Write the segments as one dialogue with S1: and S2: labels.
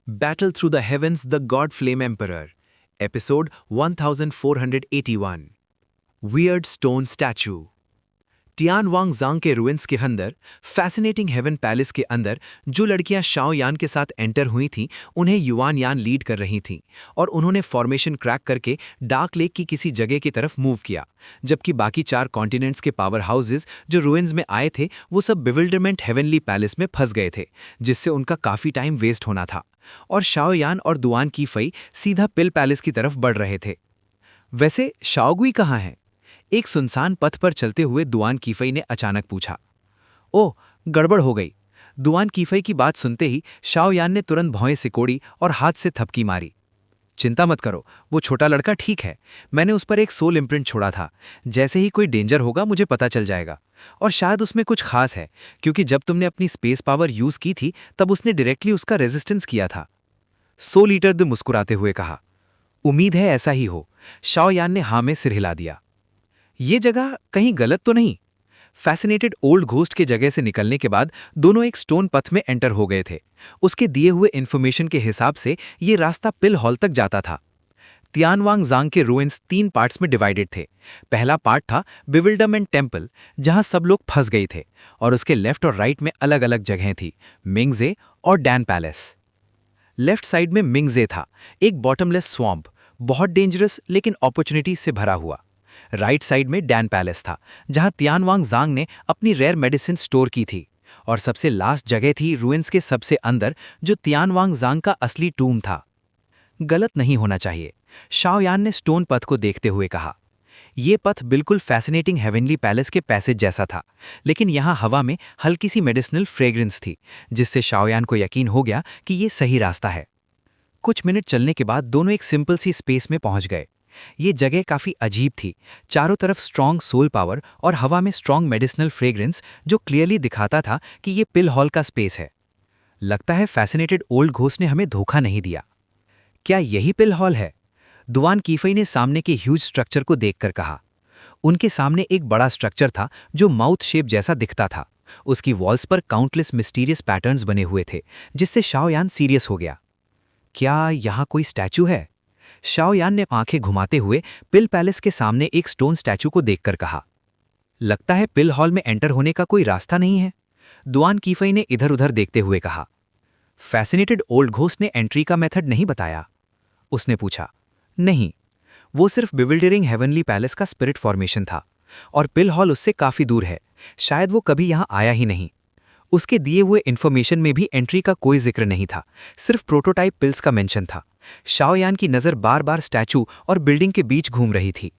S1: Battle Through the Heavens, the God Flame Emperor, Episode 1481. Weird Stone Statue. Tian वांग जांग के ruins के अंदर, fascinating haven palace के अंदर जो लड़कियां शाओ यान के साथ एंटर हुई थीं, उन्हें युआन यान लीड कर रही थीं और उन्होंने फॉर्मेशन क्रैक करके डार्क लेक की किसी जगह की तरफ मूव किया, जबकि बाकी 4 कॉन्टिनेंट्स के पावर हाउसेस जो रुइंस में आए थे वो सब बिविल्डरमेंट हेवनली पैलेस में फंस गए थे, जिससे उनका काफ़ी टाइम वेस्ट होना था और शाओ यान और दुआन की फई सीधा पिल पैलेस की तरफ बढ़ रहे थे। वैसे शाओगुई कहाँ है? एक सुनसान पथ पर चलते हुए दुआन कीफई ने अचानक पूछा। ओह, गड़बड़ हो गई। दुआन कीफई की बात सुनते ही शाओयान ने तुरंत भौएं सिकोड़ी और हाथ से थपकी मारी। चिंता मत करो, वो छोटा लड़का ठीक है। मैंने उस पर एक सोल इम्प्रिंट छोड़ा था। जैसे ही कोई डेंजर होगा मुझे पता चल जाएगा। और शायद उसमें कुछ खास है, क्योंकि जब तुमने अपनी स्पेस पावर यूज की थी तब उसने डायरेक्टली उसका रेजिस्टेंस किया था। सोल ईटर ने मुस्कुराते हुए कहा। उम्मीद है ऐसा ही हो। शाओयान ने हाँ में सिर हिला दिया। ये जगह कहीं गलत तो नहीं? फैसिनेटेड ओल्ड घोस्ट के जगह से निकलने के बाद दोनों एक स्टोन पथ में एंटर हो गए थे। उसके दिए हुए इन्फॉर्मेशन के हिसाब से ये रास्ता पिल हॉल तक जाता था। तियानवांग जांग के रुइंस 3 पार्ट्स में डिवाइडेड थे। पहला पार्ट था बिविल्डरमेंट टेम्पल, जहां सब लोग फंस गए थे, और उसके लेफ्ट और राइट में अलग अलग जगहें थी, मिंगजे और डैन पैलेस। लेफ्ट साइड में मिंगजे था, एक बॉटमलेस स्वॉम्प, बहुत डेंजरस लेकिन अपॉर्चुनिटी से भरा हुआ। राइट साइड में डैन पैलेस था, जहां तियानवांग जांग ने अपनी रेयर मेडिसिन स्टोर की थी, और सबसे लास्ट जगह थी रुइंस के सबसे अंदर, जो तियानवांग जांग का असली टूम था। गलत नहीं होना चाहिए, शाओयान ने स्टोन पथ को देखते हुए कहा। यह पथ बिल्कुल फैसिनेटिंग हेवनली पैलेस के पैसेज जैसा था, लेकिन यहां हवा में हल्की सी मेडिसिनल फ्रेग्रेंस थी, जिससे शाओयान को यकीन हो गया कि यह सही रास्ता है। कुछ मिनट चलने के बाद दोनों एक सिंपल सी स्पेस में पहुंच गए। ये जगह काफी अजीब थी, चारों तरफ स्ट्रॉन्ग सोल पावर और हवा में स्ट्रॉन्ग मेडिसिनल फ्रेग्रेंस, जो क्लियरली दिखाता था कि ये पिल हॉल का स्पेस है। लगता है फैसिनेटेड ओल्ड घोस्ट ने हमें धोखा नहीं दिया। क्या यही पिल हॉल है? दुआन कीफई ने सामने के ह्यूज स्ट्रक्चर को देखकर कहा। उनके सामने एक बड़ा स्ट्रक्चर था जो माउथ शेप जैसा दिखता था। उसकी वॉल्स पर काउंटलेस मिस्टीरियस पैटर्न्स बने हुए थे, जिससे शाओयान सीरियस हो गया। क्या यहाँ कोई स्टैचू है? शाओयान ने आंखें घुमाते हुए पिल पैलेस के सामने एक स्टोन स्टैचू को देखकर कहा। लगता है पिल हॉल में एंटर होने का कोई रास्ता नहीं है। दुआन कीफई ने इधर उधर देखते हुए कहा। फैसिनेटेड ओल्ड घोस्ट ने एंट्री का मेथड नहीं बताया? उसने पूछा। नहीं, वो सिर्फ बिविल्डरिंग हेवनली पैलेस का स्पिरिट फॉर्मेशन था, और पिल हॉल उससे काफी दूर है। शायद वो कभी यहां आया ही नहीं। उसके दिए हुए इन्फॉर्मेशन में भी एंट्री का कोई जिक्र नहीं था, सिर्फ प्रोटोटाइप पिल्स का मेंशन था। शाओयान की नज़र बार बार स्टैचू और बिल्डिंग के बीच घूम रही थी।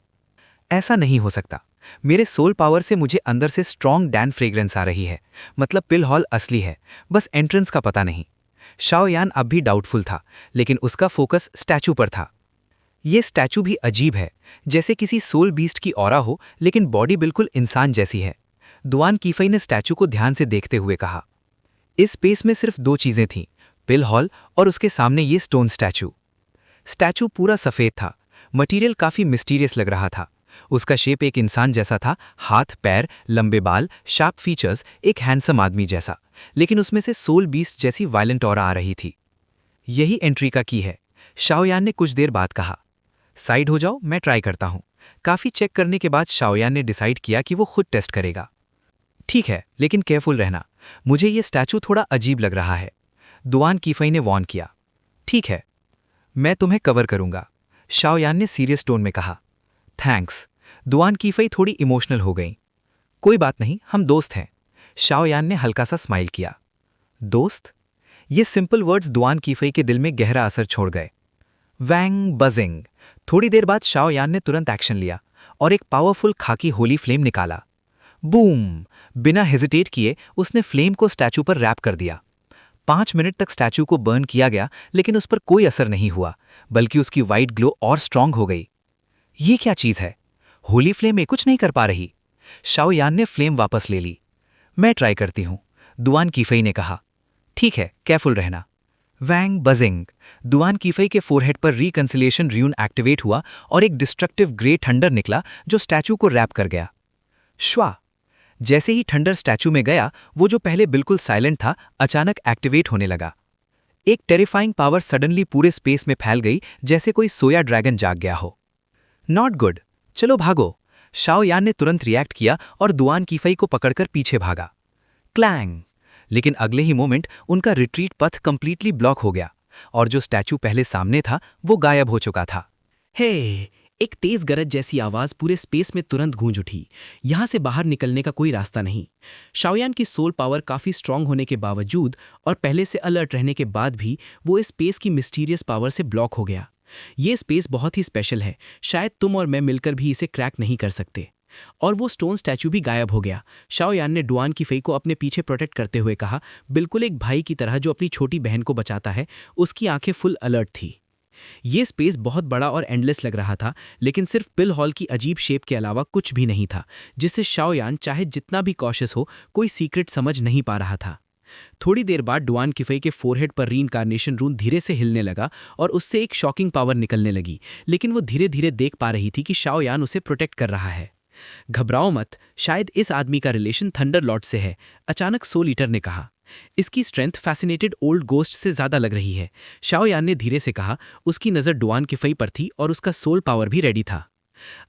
S1: ऐसा नहीं हो सकता। मेरे सोल पावर से मुझे अंदर से स्ट्रॉन्ग डैन फ्रेग्रेंस आ रही है, मतलब पिल हॉल असली है, बस एंट्रेंस का पता नहीं। शाओयान अब भी डाउटफुल था, लेकिन उसका फोकस स्टैचू पर था। ये स्टैचू भी अजीब है, जैसे किसी सोल बीस्ट की ऑरा हो, लेकिन बॉडी बिल्कुल इंसान जैसी है। दुआन कीफई ने स्टैचू को ध्यान से देखते हुए कहा। इस स्पेस में सिर्फ 2 चीजें थीं, पिल हॉल और उसके सामने ये स्टोन स्टैचू। स्टैचू पूरा सफेद था, मटेरियल काफी मिस्टीरियस लग रहा था। उसका शेप एक इंसान जैसा था, हाथ पैर लंबे बाल शार्प फीचर्स, एक हैंडसम आदमी जैसा, लेकिन उसमें से सोल बीस्ट जैसी वायलेंट ऑरा आ रही थी। यही एंट्री का की है, शाओयान ने कुछ देर बाद कहा। साइड हो जाओ, मैं ट्राई करता हूं। काफी चेक करने के बाद शाओयान ने डिसाइड किया कि वो खुद टेस्ट करेगा। ठीक है, लेकिन केयरफुल रहना, मुझे ये स्टैचू थोड़ा अजीब लग रहा है। दुआन कीफई ने वॉर्न किया। ठीक है, मैं तुम्हें कवर करूंगा, शाओयान ने सीरियस टोन में कहा। थैंक्स। दुआन कीफई थोड़ी इमोशनल हो गई। कोई बात नहीं, हम दोस्त हैं। शाओयान ने हल्का सा स्माइल किया। दोस्त? ये सिंपल वर्ड्स दुआन कीफई के दिल में गहरा असर छोड़ गए। वैंग बजिंग। थोड़ी देर बाद शाओयान ने तुरंत एक्शन लिया और एक पावरफुल खाकी होली फ्लेम निकाला। बूम! बिना हेजिटेट किए उसने फ्लेम को स्टैचू पर रैप कर दिया। 5 मिनट तक स्टैचू को बर्न किया गया, लेकिन उस पर कोई असर नहीं हुआ, बल्कि उसकी वाइट ग्लो और स्ट्रांग हो गई। ये क्या चीज है? होली फ्लेम में कुछ नहीं कर पा रही। शाओयान ने फ्लेम वापस ले ली। मैं ट्राई करती हूं, दुआन कीफई ने कहा। ठीक है, केयरफुल रहना। वैंग बजिंग। दुआन कीफई के फोरहेड पर रिकंसिलिएशन र्यून एक्टिवेट हुआ और एक डिस्ट्रक्टिव ग्रे थंडर निकला जो स्टैचू को रैप कर गया। श्वा। जैसे ही थंडर स्टैचू में गया, वो जो पहले बिल्कुल साइलेंट था, अचानक एक्टिवेट होने लगा। एक टेरिफाइंग पावर सडनली पूरे स्पेस में फैल गई, जैसे कोई सोया ड्रैगन जाग गया हो। नॉट गुड, चलो भागो। शाओ यान ने तुरंत रिएक्ट किया और दुआन कीफई को पकड़कर पीछे भागा। क्लैंग! लेकिन अगले ही मोमेंट उनका रिट्रीट पथ कंप्लीटली ब्लॉक हो गया और जो स्टैचू पहले सामने था वो गायब हो चुका था।
S2: हे! एक तेज गरज जैसी आवाज पूरे स्पेस में तुरंत गूंज उठी। यहां से बाहर निकलने का कोई रास्ता नहीं। शाओयान की सोल पावर काफी स्ट्रांग होने के बावजूद और पहले से अलर्ट रहने के बाद भी वो इस स्पेस की मिस्टीरियस पावर से ब्लॉक हो गया। ये स्पेस बहुत ही स्पेशल है, शायद तुम और मैं मिलकर भी इसे क्रैक नहीं कर सकते। और वो स्टोन स्टैचू भी गायब हो गया। शाओयान ने डुआन की फई को अपने पीछे प्रोटेक्ट करते हुए कहा, बिल्कुल एक भाई की तरह जो अपनी छोटी बहन को बचाता है। उसकी आंखें फुल अलर्ट थी। ये स्पेस बहुत बड़ा और एंडलेस लग रहा था, लेकिन सिर्फ पिल हॉल की अजीब शेप के अलावा कुछ भी नहीं था, जिससे शाओयान चाहे जितना भी कॉशियस हो कोई सीक्रेट समझ नहीं पा रहा था। थोड़ी देर बाद डुआन किफई के फोरहेड पर रीइंकार्नेशन रून धीरे से हिलने लगा और उससे एक शॉकिंग पावर निकलने लगी, लेकिन वो धीरे धीरे देख पा रही थी कि शाओयान उसे प्रोटेक्ट कर रहा है। घबराओ मत, शायद इस आदमी का रिलेशन थंडर लॉर्ड से है, अचानक सोल ईटर ने कहा। इसकी स्ट्रेंथ फैसिनेटेड ओल्ड गोस्ट से ज्यादा लग रही है, शाओयान ने धीरे से कहा। उसकी नजर डुआन किफई पर थी और उसका सोल पावर भी रेडी था।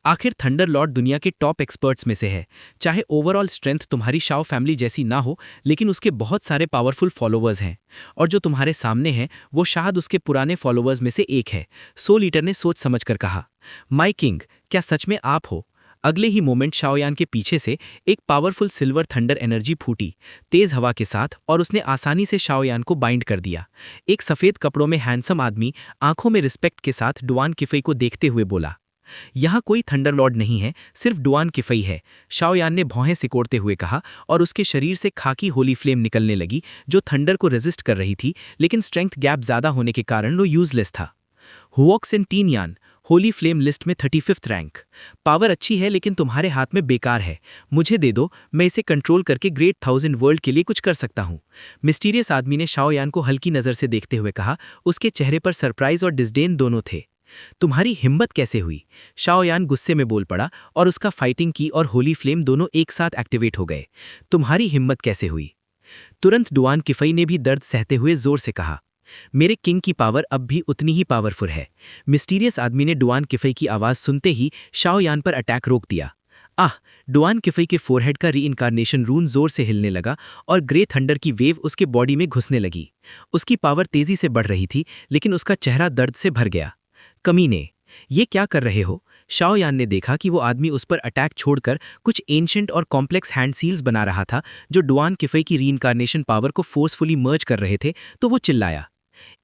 S2: आखिर थंडर लॉर्ड दुनिया के टॉप एक्सपर्ट्स में से है। चाहे ओवरऑल स्ट्रेंथ तुम्हारी शाओ फैमिली जैसी ना हो, लेकिन उसके बहुत सारे पावरफुल फॉलोवर्स हैं, और जो तुम्हारे सामने हैं वो शायद उसके पुराने फॉलोवर्स में से एक है, सोल ईटर ने सोच समझकर कहा। माय किंग, क्या सच में आप हो? अगले ही मोमेंट शाओयान के पीछे से एक पावरफुल सिल्वर थंडर एनर्जी फूटी, तेज हवा के साथ, और उसने आसानी से शाओयान को बाइंड कर दिया। एक सफेद कपड़ों में हैंडसम आदमी आंखों में रिस्पेक्ट के साथ डुआन किफई को देखते हुए बोला, यहाँ कोई थंडर लॉर्ड नहीं है, सिर्फ डुआन किफई है। शाओयान ने भौहें सिकोड़ते हुए कहा, और उसके शरीर से खाकी होली फ्लेम निकलने लगी जो थंडर को रेजिस्ट कर रही थी, लेकिन स्ट्रेंथ गैप ज्यादा होने के कारण वो यूजलेस था। हुओक्स इन टीन यान, होली फ्लेम लिस्ट में 35th रैंक। पावर अच्छी है लेकिन तुम्हारे हाथ में बेकार है, मुझे दे दो, मैं इसे कंट्रोल करके ग्रेट 1000 वर्ल्ड के लिए कुछ कर सकता हूँ। मिस्टीरियस आदमी ने शाओयान को हल्की नज़र से देखते हुए कहा, उसके चेहरे पर सरप्राइज और डिस्डेन दोनों थे। तुम्हारी हिम्मत कैसे हुई? शाओयान गुस्से में बोल पड़ा और उसका फाइटिंग की और होली फ्लेम दोनों एक साथ एक्टिवेट हो गए। तुम्हारी हिम्मत कैसे हुई? तुरंत डुआन किफई ने भी दर्द सहते हुए जोर से कहा, मेरे किंग की पावर अब भी उतनी ही पावरफुल है। मिस्टीरियस आदमी ने डुआन किफई की आवाज सुनते ही शाओयान पर अटैक रोक दिया। आह! डुआन किफई के फोरहेड का रीइंकार्नेशन रून जोर से हिलने लगा और ग्रे थंडर की वेव उसके बॉडी में घुसने लगी। उसकी पावर तेजी से बढ़ रही थी, लेकिन उसका चेहरा दर्द से भर गया। कमीने, ये क्या कर रहे हो? शाओयान ने देखा कि वो आदमी उस पर अटैक छोड़कर कुछ एंशिएंट और कॉम्प्लेक्स हैंड सील्स बना रहा था जो डुआन किफई की रीइंकार्नेशन पावर को फोर्सफुली मर्ज कर रहे थे, तो वो चिल्लाया,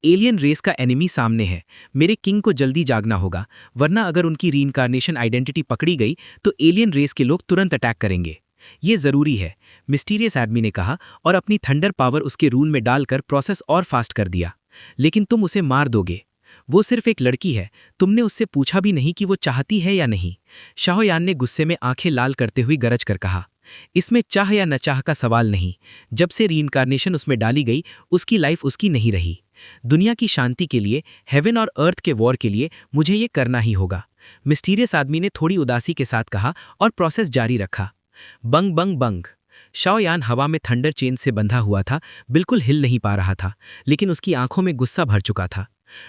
S2: एलियन रेस का एनिमी सामने है, मेरे किंग को जल्दी जागना होगा, वरना अगर उनकी रीइंकार्नेशन आइडेंटिटी पकड़ी गई तो एलियन रेस के लोग तुरंत अटैक करेंगे। ये जरूरी है, मिस्टीरियस आदमी ने कहा और अपनी थंडर पावर उसके रून में डालकर प्रोसेस और फास्ट कर दिया। लेकिन तुम उसे मार दोगे, वो सिर्फ एक लड़की है, तुमने उससे पूछा भी नहीं कि वो चाहती है या नहीं। शाओयान ने गुस्से में आंखें लाल करते हुए गरज कर कहा, इसमें चाह या न चाह का सवाल नहीं, जब से रीइंकार्नेशन उसमें डाली गई उसकी लाइफ उसकी नहीं रही। दुनिया की शांति के लिए, हेवन और अर्थ के वॉर के लिए मुझे ये करना ही होगा। मिस्टीरियस आदमी ने थोड़ी उदासी के साथ कहा और प्रोसेस जारी रखा। बंग बंग बंग। शाओयान हवा में थंडर चेन से बंधा हुआ था, बिल्कुल हिल नहीं पा रहा था, लेकिन उसकी आंखों में गुस्सा भर चुका था।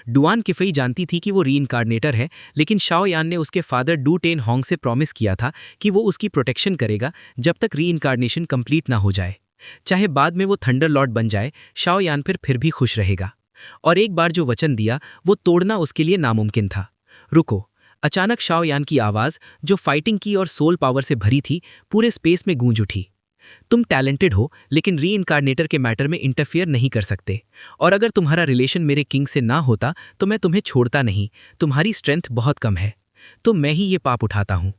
S2: डुआन किफई जानती थी कि वो रीइंकार्नेटर है, लेकिन शाओयान ने उसके फादर डू टेन होंग से प्रॉमिस किया था कि वो उसकी प्रोटेक्शन करेगा जब तक रीइंकार्नेशन कंप्लीट ना हो जाए। चाहे बाद में वो थंडर लॉर्ड बन जाए, शाओयान फिर भी खुश रहेगा। और एक बार जो वचन दिया वो तोड़ना उसके लिए नामुमकिन था। रुको! अचानक शाओयान की आवाज, जो फाइटिंग की और सोल पावर से भरी थी, पूरे स्पेस में गूंज उठी। तुम टैलेंटेड हो, लेकिन रीइंकार्नेटर के मैटर में इंटरफेयर नहीं कर सकते, और अगर तुम्हारा रिलेशन मेरे किंग से ना होता तो मैं तुम्हें छोड़ता नहीं। तुम्हारी स्ट्रेंथ बहुत कम है, तो मैं ही ये पाप उठाता हूं,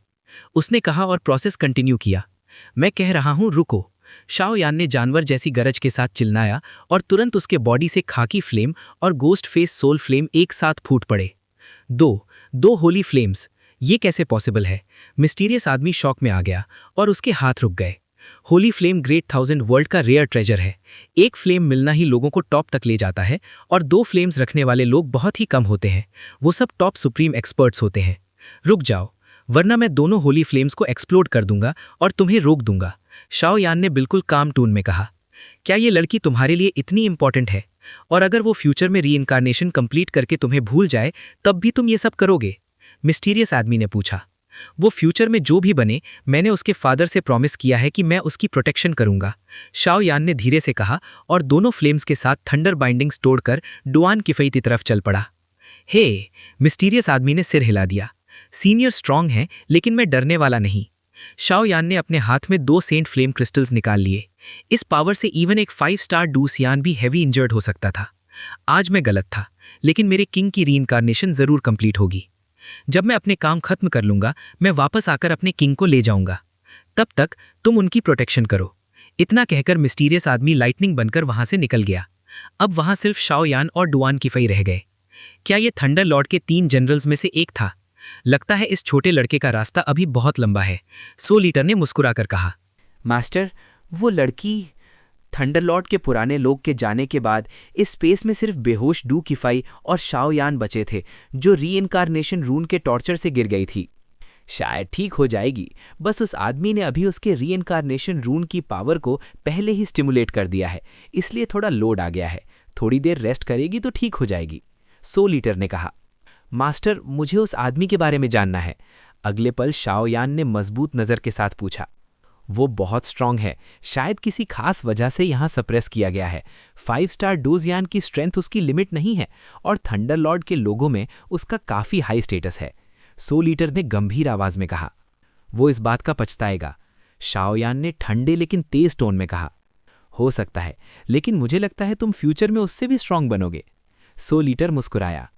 S2: उसने कहा और प्रोसेस कंटिन्यू किया। मैं कह रहा हूं, रुको! शाओयान ने जानवर जैसी गरज के साथ चिल्लाया और तुरंत उसके बॉडी से खाकी फ्लेम और गोस्ट फेस सोल फ्लेम एक साथ फूट पड़े। दो होली फ्लेम्स, ये कैसे पॉसिबल है? मिस्टीरियस आदमी शॉक में आ गया और उसके हाथ रुक गए। होली फ्लेम ग्रेट 1000 वर्ल्ड का रेयर ट्रेजर है। एक फ्लेम मिलना ही लोगों को टॉप तक ले जाता है, और 2 फ्लेम्स रखने वाले लोग बहुत ही कम होते हैं। वो सब टॉप सुप्रीम एक्सपर्ट्स होते हैं। रुक जाओ, वरना मैं दोनों होली फ्लेम्स को एक्सप्लोड कर दूंगा और तुम्हें रोक दूंगा, शाओयान ने बिल्कुल काम टून में कहा। क्या ये लड़की तुम्हारे लिए इतनी इंपॉर्टेंट है? और अगर वो फ्यूचर में रीइंकार्नेशन कंप्लीट करके तुम्हें भूल जाए तब भी तुम ये सब करोगे? मिस्टीरियस आदमी ने पूछा। वो फ्यूचर में जो भी बने, मैंने उसके फादर से प्रॉमिस किया है कि मैं उसकी प्रोटेक्शन करूंगा, शाओ यान ने धीरे से कहा और दोनों फ्लेम्स के साथ थंडर बाइंडिंग्स तोड़कर डुआन किफई की तरफ चल पड़ा। हे, मिस्टीरियस आदमी ने सिर हिला दिया। सीनियर स्ट्रांग है, लेकिन मैं डरने वाला नहीं। शाओ यान ने अपने हाथ में 2 सेंट फ्लेम क्रिस्टल्स निकाल लिए। इस पावर से इवन एक 5 स्टार डूसियान भी हैवी इंजर्ड हो सकता था। आज मैं गलत था, लेकिन मेरे किंग की रीइंकार्नेशन जरूर कंप्लीट होगी। जब मैं अपने काम खत्म कर लूंगा, मैं वापस आकर अपने किंग को ले जाऊंगा। तब तक तुम उनकी प्रोटेक्शन करो। इतना कहकर मिस्टीरियस आदमी लाइटनिंग बनकर वहां से निकल गया। अब वहां सिर्फ शाओ यान और डुआन किफई रह गए। क्या ये थंडर लॉर्ड के 3 जनरल्स में से एक था? लगता है इस छोटे लड़के का रास्ता अभी बहुत लंबा है, सोल ईटर ने मुस्कुराकर कहा।
S3: मास्टर, वो लड़की थंडरलॉर्ड के पुराने लोग के जाने के बाद इस स्पेस में सिर्फ बेहोश डू किफाई और शाओ यान बचे थे, जो रीइंकार्नेशन रून के टॉर्चर से गिर गई थी। शायद ठीक हो जाएगी, बस उस आदमी ने अभी उसके रीइंकार्नेशन रून की पावर को पहले ही स्टिमुलेट कर दिया है, इसलिए थोड़ा लोड आ गया है। थोड़ी देर रेस्ट करेगी तो ठीक हो जाएगी, सोल ईटर ने कहा। मास्टर, मुझे उस आदमी के बारे में जानना है, अगले पल शाओ यान ने मजबूत नज़र के साथ पूछा। वो बहुत स्ट्रांग है, शायद किसी खास वजह से यहाँ सप्रेस किया गया है। 5 स्टार डोजियान की स्ट्रेंथ उसकी लिमिट नहीं है और थंडर लॉर्ड के लोगों में उसका काफ़ी हाई स्टेटस है, सोल ईटर ने गंभीर आवाज में कहा। वो इस बात का पछताएगा, शाओ यान ने ठंडे लेकिन तेज टोन में कहा। हो सकता है, लेकिन मुझे लगता है तुम फ्यूचर में उससे भी स्ट्रांग बनोगे, सोल ईटर मुस्कुराया।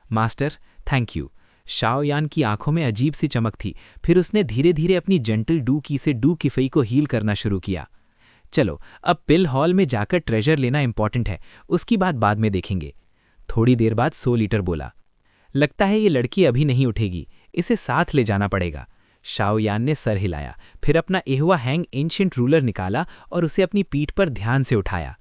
S3: Master, thank you. शाओ यान की आंखों में अजीब सी चमक थी, फिर उसने धीरे धीरे अपनी जेंटल डू की से डू किफई को हील करना शुरू किया। चलो, अब पिल हॉल में जाकर ट्रेजर लेना इंपॉर्टेंट है, उसकी बात बाद में देखेंगे। थोड़ी देर बाद सोल ईटर बोला। लगता है ये लड़की अभी नहीं उठेगी, इसे साथ ले जाना पड़ेगा। शाओ यान ने सर हिलाया, फिर अपना एहुआ हैंग एंशिएंट रूलर निकाला और उसे अपनी पीठ पर ध्यान से उठाया।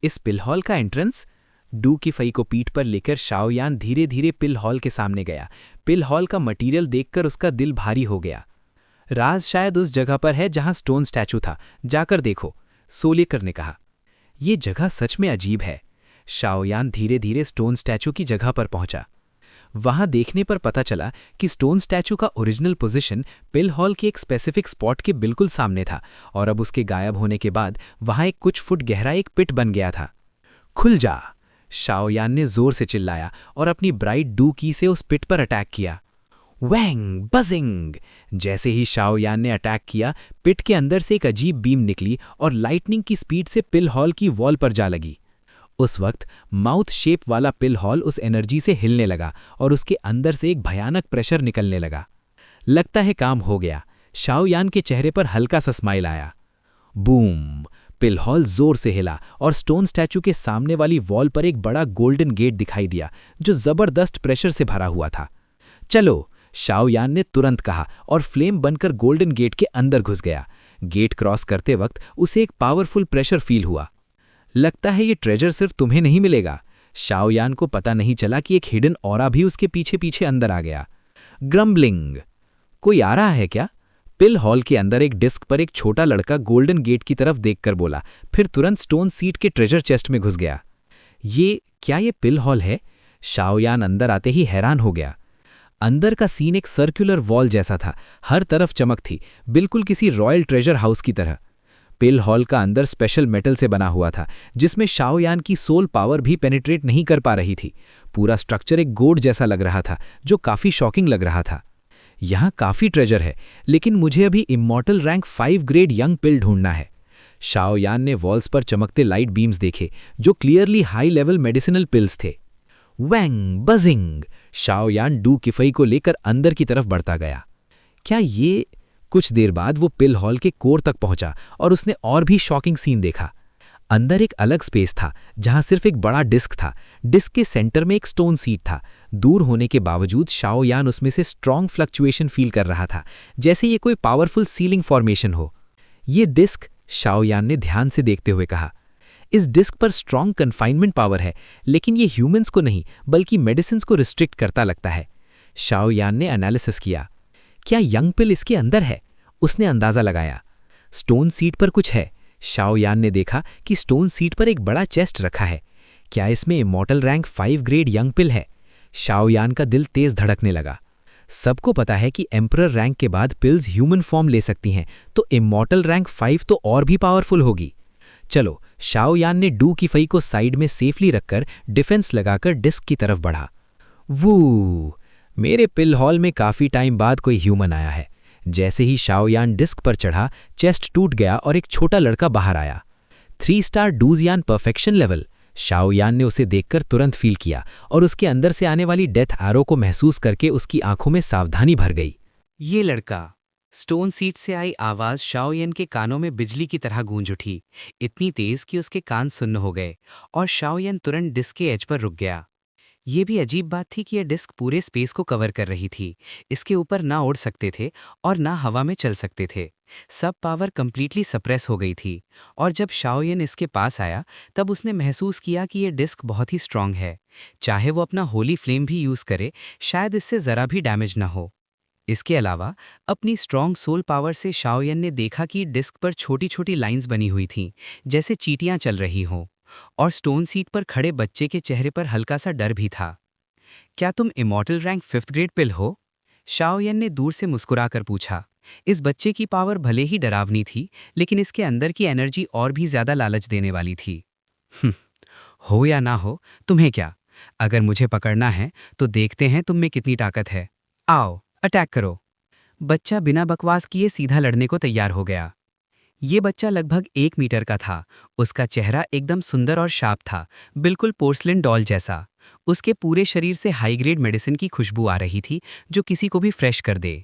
S3: इस पिल हॉल का एंट्रेंस? डू किफई को पीठ पर लेकर शाओ यान धीरे धीरे पिल हॉल के सामने गया। पिल हॉल का मटीरियल देखकर उसका दिल भारी हो गया। राज शायद उस जगह पर है जहां स्टोन स्टैचू था, जाकर देखो, सोल ईटर ने कहा। यह जगह सच में अजीब है। शाओ यान धीरे धीरे स्टोन स्टैचू की जगह पर पहुंचा। वहां देखने पर पता चला कि स्टोन स्टैचू का ओरिजिनल पोजीशन पिल हॉल के एक स्पेसिफिक स्पॉट के बिल्कुल सामने था और अब उसके गायब होने के बाद वहां एक कुछ फुट गहरा एक पिट बन गया था। खुल जा! शाओ यान ने जोर से चिल्लाया और अपनी ब्राइट डू की से उस पिट पर अटैक किया। वैंग बजिंग! जैसे ही शाओ यान ने अटैक किया, पिट के अंदर से एक अजीब बीम निकली और लाइटनिंग की स्पीड से पिल हॉल की वॉल पर जा लगी। उस वक्त माउथ शेप वाला पिल हॉल उस एनर्जी से हिलने लगा और उसके अंदर से एक भयानक प्रेशर निकलने लगा। लगता है काम हो गया, शाओ यान के चेहरे पर हल्का सा स्माइल आया। बूम! पिल हॉल जोर से हिला और स्टोन स्टैचू के सामने वाली वॉल पर एक बड़ा गोल्डन गेट दिखाई दिया जो जबरदस्त प्रेशर से भरा हुआ था। चलो, शाओ यान ने तुरंत कहा और फ्लेम बनकर गोल्डन गेट के अंदर घुस गया। गेट क्रॉस करते वक्त उसे एक पावरफुल प्रेशर फील हुआ। लगता है ये ट्रेजर सिर्फ तुम्हें नहीं मिलेगा। शाओ यान को पता नहीं चला कि एक हिडन ऑरा भी उसके पीछे पीछे अंदर आ गया। ग्रम्बलिंग! कोई आ रहा है क्या? पिल हॉल के अंदर एक डिस्क पर एक छोटा लड़का गोल्डन गेट की तरफ देखकर बोला, फिर तुरंत स्टोन सीट के ट्रेजर चेस्ट में घुस गया। ये पिल हॉल है? शाओ यान अंदर आते ही हैरान हो गया। अंदर का सीन एक सर्कुलर वॉल जैसा था, हर तरफ चमक थी, बिल्कुल किसी रॉयल ट्रेजर हाउस की तरह। पिल हॉल का अंदर स्पेशल मेटल से बना हुआ था, जिसमें शाओ यान की सोल पावर भी पेनिट्रेट नहीं कर पा रही थी। पूरा स्ट्रक्चर एक गोड जैसा लग रहा था, जो काफी शॉकिंग लग रहा था। यहाँ काफी ट्रेजर है, लेकिन मुझे अभी इमॉर्टल रैंक 5 ग्रेड यंग पिल ढूंढना है। शाओ यान ने वॉल्स पर चमकते लाइट बीम्स देखे, जो clearly high level medicinal pills थे। वैंग बजिंग! शाओ यान डू किफई को लेकर अंदर की तरफ बढ़ता गया। क्या ये? कुछ देर बाद वो पिल हॉल के कोर तक पहुंचा और उसने और भी शॉकिंग सीन देखा। अंदर एक अलग स्पेस था, जहां सिर्फ एक बड़ा डिस्क था। डिस्क के सेंटर में एक स्टोन सीट था। दूर होने के बावजूद शाओ यान उसमें से स्ट्रॉन्ग फ्लक्चुएशन फील कर रहा था, जैसे ये कोई पावरफुल सीलिंग फॉर्मेशन हो। ये डिस्क? शाओ यान ने ध्यान से देखते हुए कहा। इस डिस्क पर स्ट्रॉन्ग कन्फाइनमेंट पावर है, लेकिन ये ह्यूमंस को नहीं बल्कि मेडिसिन्स को रिस्ट्रिक्ट करता लगता है। शाओ यान ने एनालिसिस किया। क्या यंग पिल इसके अंदर है? उसने अंदाजा लगाया। स्टोन सीट पर कुछ है। शाओ यान ने देखा कि स्टोन सीट पर एक बड़ा चेस्ट रखा है।
S4: क्या इसमें immortal rank 5 grade Yang pill है? शाओयान का दिल तेज धड़कने लगा। सबको पता है कि एम्परर रैंक के बाद पिल्स ह्यूमन फॉर्म ले सकती हैं, तो इमॉर्टल रैंक 5 तो और भी पावरफुल होगी। चलो, शाओयान ने डू की फई को साइड में सेफली रखकर डिफेंस लगाकर डिस्क की तरफ बढ़ा। वू! मेरे पिल हॉल में काफी टाइम बाद कोई ह्यूमन आया है। जैसे ही शाओयान डिस्क पर चढ़ा, चेस्ट टूट गया और एक छोटा लड़का बाहर आया। 3 स्टार डूजियान परफेक्शन लेवल। शाओयान ने उसे देखकर तुरंत फील किया और उसके अंदर से आने वाली डेथ एरो को महसूस करके उसकी आंखों में सावधानी भर गई।
S2: ये लड़का। स्टोन सीट से आई आवाज शाओयन के कानों में बिजली की तरह गूंज उठी, इतनी तेज कि उसके कान सुन्न हो गए और शाओयन तुरंत डिस्क के एज पर रुक गया। ये भी अजीब बात थी कि यह डिस्क पूरे स्पेस को कवर कर रही थी। इसके ऊपर ना उड़ सकते थे और ना हवा में चल सकते थे। सब पावर कंप्लीटली सप्रेस हो गई थी और जब शाओयन इसके पास आया तब उसने महसूस किया कि यह डिस्क बहुत ही स्ट्रांग है। चाहे वो अपना होली फ्लेम भी यूज करे, शायद इससे जरा भी डैमेज ना हो। इसके अलावा अपनी स्ट्रॉन्ग सोल पावर से शाओयन ने देखा कि डिस्क पर छोटी छोटी लाइंस बनी हुई थीं, जैसे चींटियां चल रही हों, और स्टोन सीट पर खड़े बच्चे के चेहरे पर हल्का सा डर भी था। क्या तुम इमॉर्टल रैंक 5th ग्रेड पिल हो? शाओयन ने दूर से मुस्कुराकर पूछा। इस बच्चे की पावर भले ही डरावनी थी, लेकिन इसके अंदर की एनर्जी और भी ज्यादा लालच देने वाली थी। हो या ना हो, तुम्हें क्या? अगर मुझे पकड़ना है तो देखते हैं तुम में कितनी ताकत है। आओ, अटैक करो। बच्चा बिना बकवास किए सीधा लड़ने को तैयार हो गया। ये बच्चा लगभग 1 मीटर का था। उसका चेहरा एकदम सुंदर और शार्प था, बिल्कुल पोर्सलिन डॉल जैसा। उसके पूरे शरीर से हाई ग्रेड मेडिसिन की खुशबू आ रही थी, जो किसी को भी फ्रेश कर दे।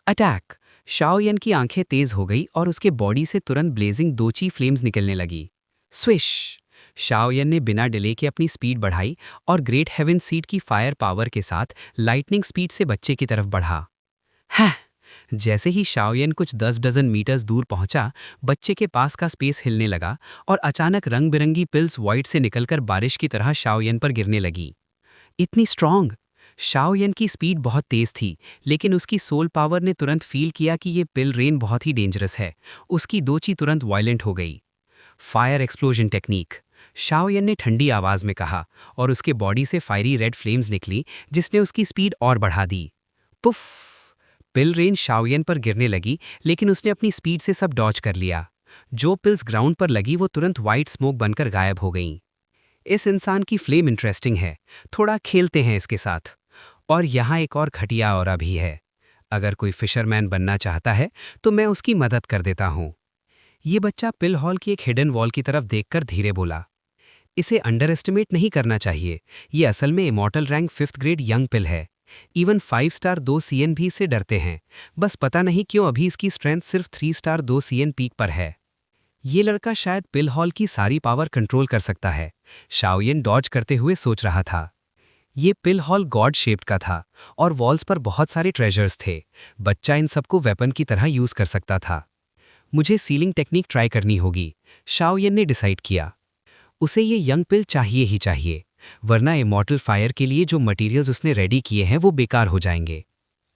S2: अटैक! शाओयन की आंखें तेज हो गई और उसके बॉडी से तुरंत ब्लेजिंग 2 ची फ्लेम्स निकलने लगी। स्विश! शाओयन ने बिना डिले के अपनी स्पीड बढ़ाई और ग्रेट हेवन सीट की फायर पावर के साथ लाइटनिंग स्पीड से बच्चे की तरफ बढ़ा। है! जैसे ही शाओयन कुछ 10 डजन मीटर्स दूर पहुंचा, बच्चे के पास का स्पेस हिलने लगा और अचानक रंग बिरंगी पिल्स वाइट से निकलकर बारिश की तरह शाओयन पर गिरने लगी। इतनी स्ट्रांग! शाओयन की स्पीड बहुत तेज थी, लेकिन उसकी सोल पावर ने तुरंत फील किया कि ये पिल रेन बहुत ही डेंजरस है। उसकी दोची तुरंत वायलेंट हो गई। फायर एक्सप्लोजन टेक्निक, शाओयन ने ठंडी आवाज में कहा और उसके बॉडी से फायरी रेड फ्लेम्स निकली, जिसने उसकी स्पीड और बढ़ा दी। पुफ! पिल रेन शाओयन पर गिरने लगी, लेकिन उसने अपनी स्पीड से सब डॉज कर लिया। जो पिल्स ग्राउंड पर लगी वो तुरंत वाइट स्मोक बनकर गायब हो गईं। इस इंसान की फ्लेम इंटरेस्टिंग है, थोड़ा खेलते हैं इसके साथ। और यहाँ एक और घटिया औरा भी है। अगर कोई फिशरमैन बनना चाहता है तो मैं उसकी मदद कर देता हूँ। ये बच्चा पिल हॉल की एक हिडन वॉल की तरफ देखकर धीरे बोला। इसे अंडर एस्टिमेट नहीं करना चाहिए। ये असल में immortal rank 5th grade Yang pill है। इवन 5 स्टार 2 CN भी इससे डरते हैं। बस पता नहीं क्यों अभी इसकी स्ट्रेंथ सिर्फ 3 स्टार 2 CN पीक पर है। ये लड़का शायद पिल हॉल की सारी पावर कंट्रोल कर सकता है, शाओयन डॉज करते हुए सोच रहा था। ये पिल हॉल गॉड शेप्ड का था और वॉल्स पर बहुत सारे ट्रेजर्स थे। बच्चा इन सबको वेपन की तरह यूज कर सकता था। मुझे सीलिंग टेक्निक ट्राई करनी होगी, शाओयन ने डिसाइड किया। उसे ये यंग पिल चाहिए ही चाहिए, वरना इमॉर्टल फायर के लिए जो मटेरियल्स उसने रेडी किए हैं वो बेकार हो जाएंगे।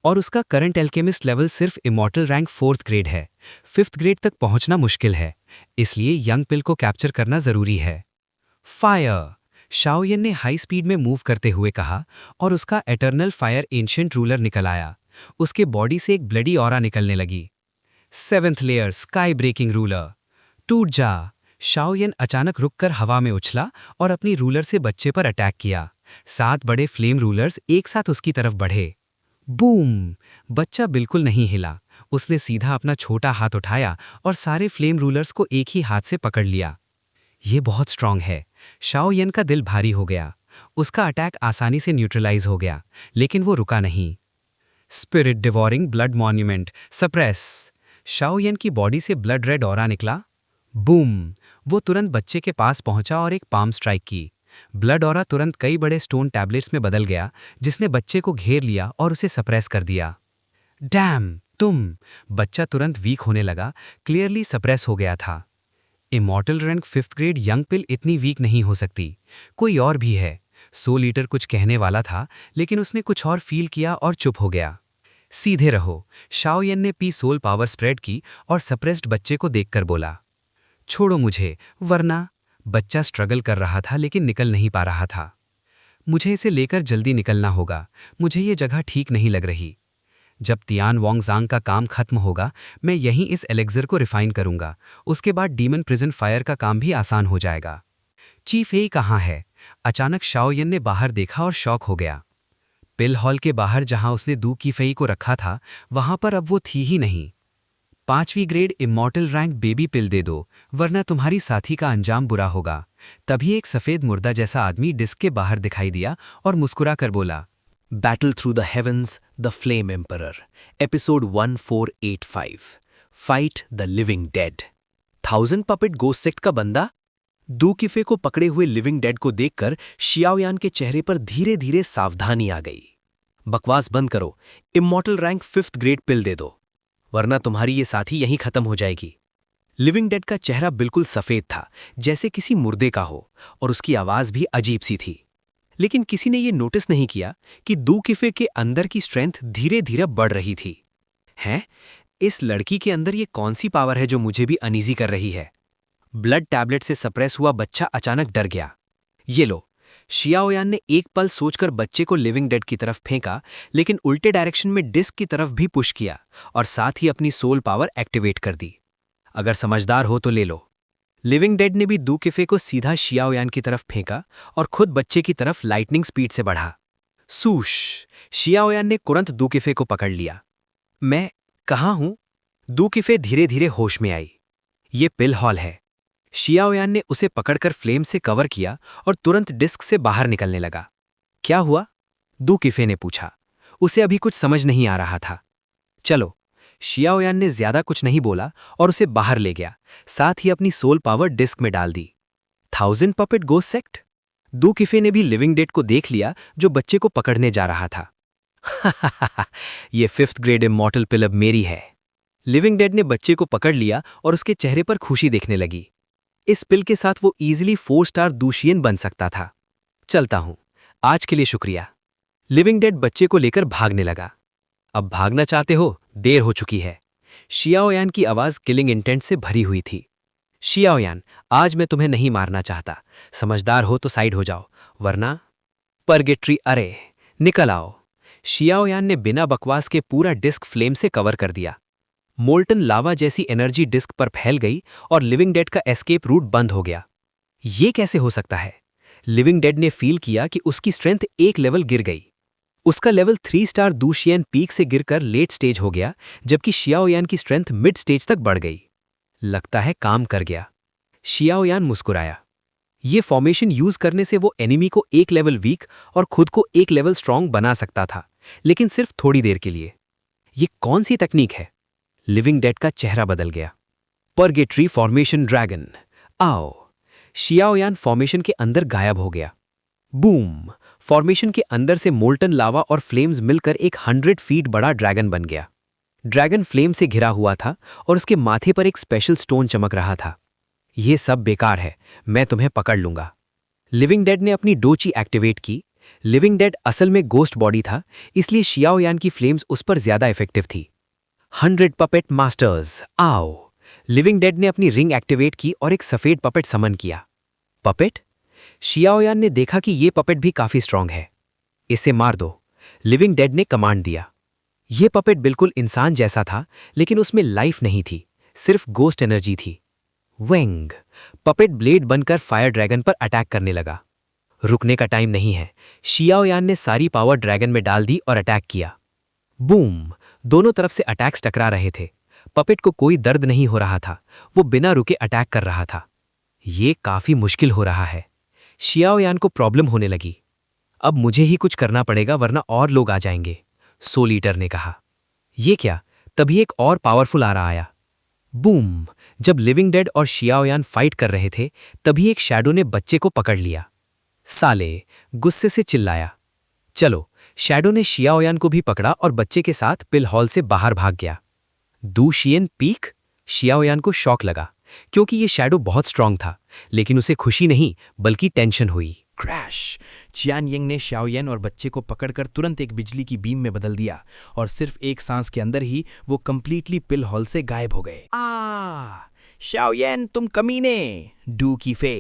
S2: और उसका करंट एल्केमिस्ट लेवल सिर्फ इमॉर्टल रैंक 4th ग्रेड है। 5th ग्रेड तक पहुंचना मुश्किल है, इसलिए यंग पिल को कैप्चर करना जरूरी है। फायर! शाओयन ने हाई स्पीड में मूव करते हुए कहा और उसका एटर्नल फायर एंशिएंट रूलर निकल आया। उसके बॉडी से एक ब्लडी ऑरा निकलने लगी। 7th layer sky breaking ruler, टूट जा! शाओयन अचानक रुककर हवा में उछला और अपनी रूलर से बच्चे पर अटैक किया। 7 बड़े फ्लेम रूलर्स एक साथ उसकी तरफ बढ़े। बूम! बच्चा बिल्कुल नहीं हिला। उसने सीधा अपना छोटा हाथ उठाया और सारे फ्लेम रूलर्स को एक ही हाथ से पकड़ लिया। ये बहुत स्ट्रांग है। शाओयन का दिल भारी हो गया। उसका अटैक आसानी से न्यूट्रलाइज हो गया, लेकिन वो रुका नहीं। Spirit devouring blood monument suppress! Shaoyan की बॉडी से ब्लड रेड ऑरा निकला। बूम! वो तुरंत बच्चे के पास पहुंचा और एक पाम स्ट्राइक की। ब्लड ऑरा तुरंत कई बड़े स्टोन टैबलेट्स में बदल गया, जिसने बच्चे को घेर लिया और उसे सप्रेस कर दिया। डैम! तुम! बच्चा तुरंत वीक होने लगा, क्लियरली सप्रेस हो गया था। Immortal rank 5th grade Yang pill इतनी वीक नहीं हो सकती। कोई और भी है। 100 लीटर कुछ कहने वाला था, लेकिन उसने कुछ और फील किया और चुप हो गया। सीधे रहो, शाओयन ने पी सोल पावर स्प्रेड की और सप्रेस्ड बच्चे को देखकर बोला। छोड़ो मुझे, वरना...
S1: बच्चा स्ट्रगल कर रहा था लेकिन निकल नहीं पा रहा था। मुझे इसे लेकर जल्दी निकलना होगा, मुझे ये जगह ठीक नहीं लग रही। जब तियान वांगजांग का काम खत्म होगा, मैं यहीं इस एलेक्जर को रिफाइन करूंगा। उसके बाद डीमन प्रिजन फायर का काम भी आसान हो जाएगा। चीफ ए कहाँ है? अचानक शाओयन ने बाहर देखा और शॉक हो गया। पिल हॉल के बाहर जहां उसने दू की फेई को रखा था, वहां पर अब वो थी ही नहीं। 5वीं ग्रेड इमॉर्टल रैंक बेबी पिल दे दो, वरना तुम्हारी साथी का अंजाम बुरा होगा। तभी एक सफेद मुर्दा जैसा आदमी डिस्क के बाहर दिखाई दिया और मुस्कुरा कर बोला,
S2: battle through the heavens, the flame emperor, episode 1485, fight the living dead. 1000 puppet ghost sect का बंदा? दू किफे को पकड़े हुए लिविंग डेड को देखकर शियाओयान के चेहरे पर धीरे धीरे सावधानी आ गई। बकवास बंद करो, इमॉर्टल रैंक 5th ग्रेड पिल दे दो, वरना तुम्हारी ये साथी यहीं खत्म हो जाएगी। लिविंग डेड का चेहरा बिल्कुल सफेद था, जैसे किसी मुर्दे का हो, और उसकी आवाज भी अजीब सी थी। लेकिन किसी ने ये नोटिस नहीं किया कि दू किफे के अंदर की स्ट्रेंथ धीरे धीरे बढ़ रही थी। हैं? इस लड़की के अंदर ये कौन सी पावर है जो मुझे भी अनईजी कर रही है? ब्लड टैबलेट से सप्रेस हुआ बच्चा अचानक डर गया। ये लो। शियाओयान ने एक पल सोचकर बच्चे को लिविंग डेड की तरफ फेंका, लेकिन उल्टे डायरेक्शन में डिस्क की तरफ भी पुश किया और साथ ही अपनी सोल पावर एक्टिवेट कर दी। अगर समझदार हो तो ले लो। लिविंग डेड ने भी दू किफे को सीधा शियाओयान की तरफ फेंका और खुद बच्चे की तरफ लाइटनिंग स्पीड से बढ़ा। सूश! शियाओयान ने तुरंत दू किफे को पकड़ लिया। मैं कहाँ हूं? दू किफे धीरे धीरे होश में आई। ये पिल हॉल है। शियाओयान ने उसे पकड़कर फ्लेम से कवर किया और तुरंत डिस्क से बाहर निकलने लगा। क्या हुआ? दू किफे ने पूछा। उसे अभी कुछ समझ नहीं आ रहा था। चलो। शियाओयान ने ज्यादा कुछ नहीं बोला और उसे बाहर ले गया, साथ ही अपनी सोल पावर डिस्क में डाल दी। 1000 पपेट गोस्ट सेक्ट? दू किफे ने भी लिविंग डेड को देख लिया जो बच्चे को पकड़ने जा रहा था। ये 5th ग्रेड इमॉर्टल पिल अब मेरी है। लिविंग डेड ने बच्चे को पकड़ लिया और उसके चेहरे पर खुशी दिखने लगी। इस पिल के साथ वो इजीली 4 स्टार दूशियन बन सकता था। चलता हूं, आज के लिए शुक्रिया। लिविंग डेड बच्चे को लेकर भागने लगा। अब भागना चाहते हो? देर हो चुकी है। शियाओयान की आवाज किलिंग इंटेंट से भरी हुई थी। शियाओयान, आज मैं तुम्हें नहीं मारना चाहता। समझदार हो तो साइड हो जाओ, वरना परगेट्री। अरे निकल आओ। शियाओयान ने बिना बकवास के पूरा डिस्क फ्लेम से कवर कर दिया। मोल्टन लावा जैसी एनर्जी डिस्क पर फैल गई और लिविंग डेड का एस्केप रूट बंद हो गया। ये कैसे हो सकता है? लिविंग डेड ने फील किया कि उसकी स्ट्रेंथ एक लेवल गिर गई। उसका लेवल 3 स्टार दूशियन पीक से गिरकर लेट स्टेज हो गया, जबकि शियाओयान की स्ट्रेंथ मिड स्टेज तक बढ़ गई। लगता है काम कर गया। शियाओयान मुस्कुराया। ये फॉर्मेशन यूज करने से वो एनिमी को एक लेवल वीक और खुद को एक लेवल स्ट्रांग बना सकता था, लेकिन सिर्फ थोड़ी देर के लिए। ये कौन सी तकनीक है? लिविंग डेड का चेहरा बदल गया। परगेट्री फॉर्मेशन ड्रैगन, आओ। शियाओयान फॉर्मेशन के अंदर गायब हो गया। बूम! फॉर्मेशन के अंदर से मोल्टन लावा और फ्लेम्स मिलकर एक 100 फीट बड़ा ड्रैगन बन गया। ड्रैगन फ्लेम से घिरा हुआ था और उसके माथे पर एक स्पेशल स्टोन चमक रहा था। ये सब बेकार है, मैं तुम्हें पकड़ लूंगा। लिविंग डेड ने अपनी डोची एक्टिवेट की। लिविंग डेड असल में गोस्ट बॉडी था, इसलिए शियाओयान की फ्लेम्स उस पर ज्यादा इफेक्टिव थी। 100 पपेट मास्टर्स, आओ। लिविंग डेड ने अपनी रिंग एक्टिवेट की और एक सफेद पपेट समन किया। पपेट? शियाओयान ने देखा कि ये पपेट भी काफी स्ट्रांग है। इसे मार दो, लिविंग डेड ने कमांड दिया। ये पपेट बिल्कुल इंसान जैसा था, लेकिन उसमें लाइफ नहीं थी, सिर्फ गोस्ट एनर्जी थी। वेंग! पपेट ब्लेड बनकर फायर ड्रैगन पर अटैक करने लगा। रुकने का टाइम नहीं है। शियाओयान ने सारी पावर ड्रैगन में डाल दी और अटैक किया। बूम! दोनों तरफ से अटैक्स टकरा रहे थे। पपेट को कोई दर्द नहीं हो रहा था, वो बिना रुके अटैक कर रहा था। ये काफी मुश्किल हो रहा है। शियाओयान को प्रॉब्लम होने लगी। अब मुझे ही कुछ करना पड़ेगा, वरना और लोग आ जाएंगे, सोल ईटर ने कहा। ये क्या? तभी एक और पावरफुल आरा आया। बूम! जब लिविंग डेड और शियाओयान फाइट कर रहे थे, तभी एक शैडो ने बच्चे को पकड़ लिया। साले! गुस्से से चिल्लाया। चलो। शैडो ने शियाओयान को भी पकड़ा और बच्चे के साथ पिल हॉल से बाहर भाग गया। दूशियन पीक? शियाओयान को शॉक लगा, क्योंकि ये शैडो बहुत स्ट्रांग था, लेकिन उसे खुशी नहीं बल्कि टेंशन हुई। क्रैश! चियान यंग ने शाओयन और बच्चे को पकड़कर तुरंत एक बिजली की बीम में बदल दिया और सिर्फ एक सांस के अंदर ही वो कंप्लीटली पिल हॉल से गायब हो गए। शाओयन तुम कमीने! डू की फे!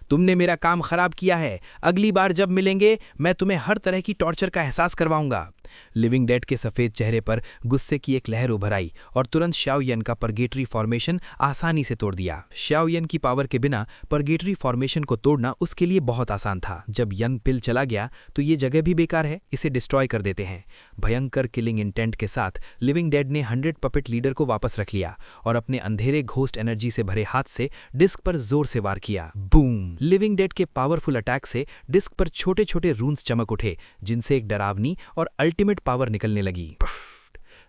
S2: तुमने मेरा काम खराब किया है। अगली बार जब मिलेंगे मैं तुम्हें हर तरह की टॉर्चर का एहसास करवाऊंगा। लिविंग डेड के सफेद चेहरे पर गुस्से की एक लहर उभर आई और तुरंत शाओ यन का परगेटरी फॉर्मेशन आसानी से तोड़ दिया। शाओ यन की पावर के बिना परगेटरी फॉर्मेशन को तोड़ना उसके लिए बहुत आसान था। जब यंग पिल चला गया तो ये जगह भी बेकार है, इसे डिस्ट्रॉय कर देते हैं। भयंकर किलिंग इंटेंट के साथ लिविंग डेड ने 100 पपेट लीडर को वापस रख लिया और अपने अंधेरे घोस्ट एनर्जी से भरे हाथ से डिस्क पर जोर से वार किया। बूम! लिविंग डेड के पावरफुल अटैक से डिस्क पर छोटे छोटे रून्स चमक उठे, जिनसे एक डरावनी और अल्टीमेट पावर निकलने लगी।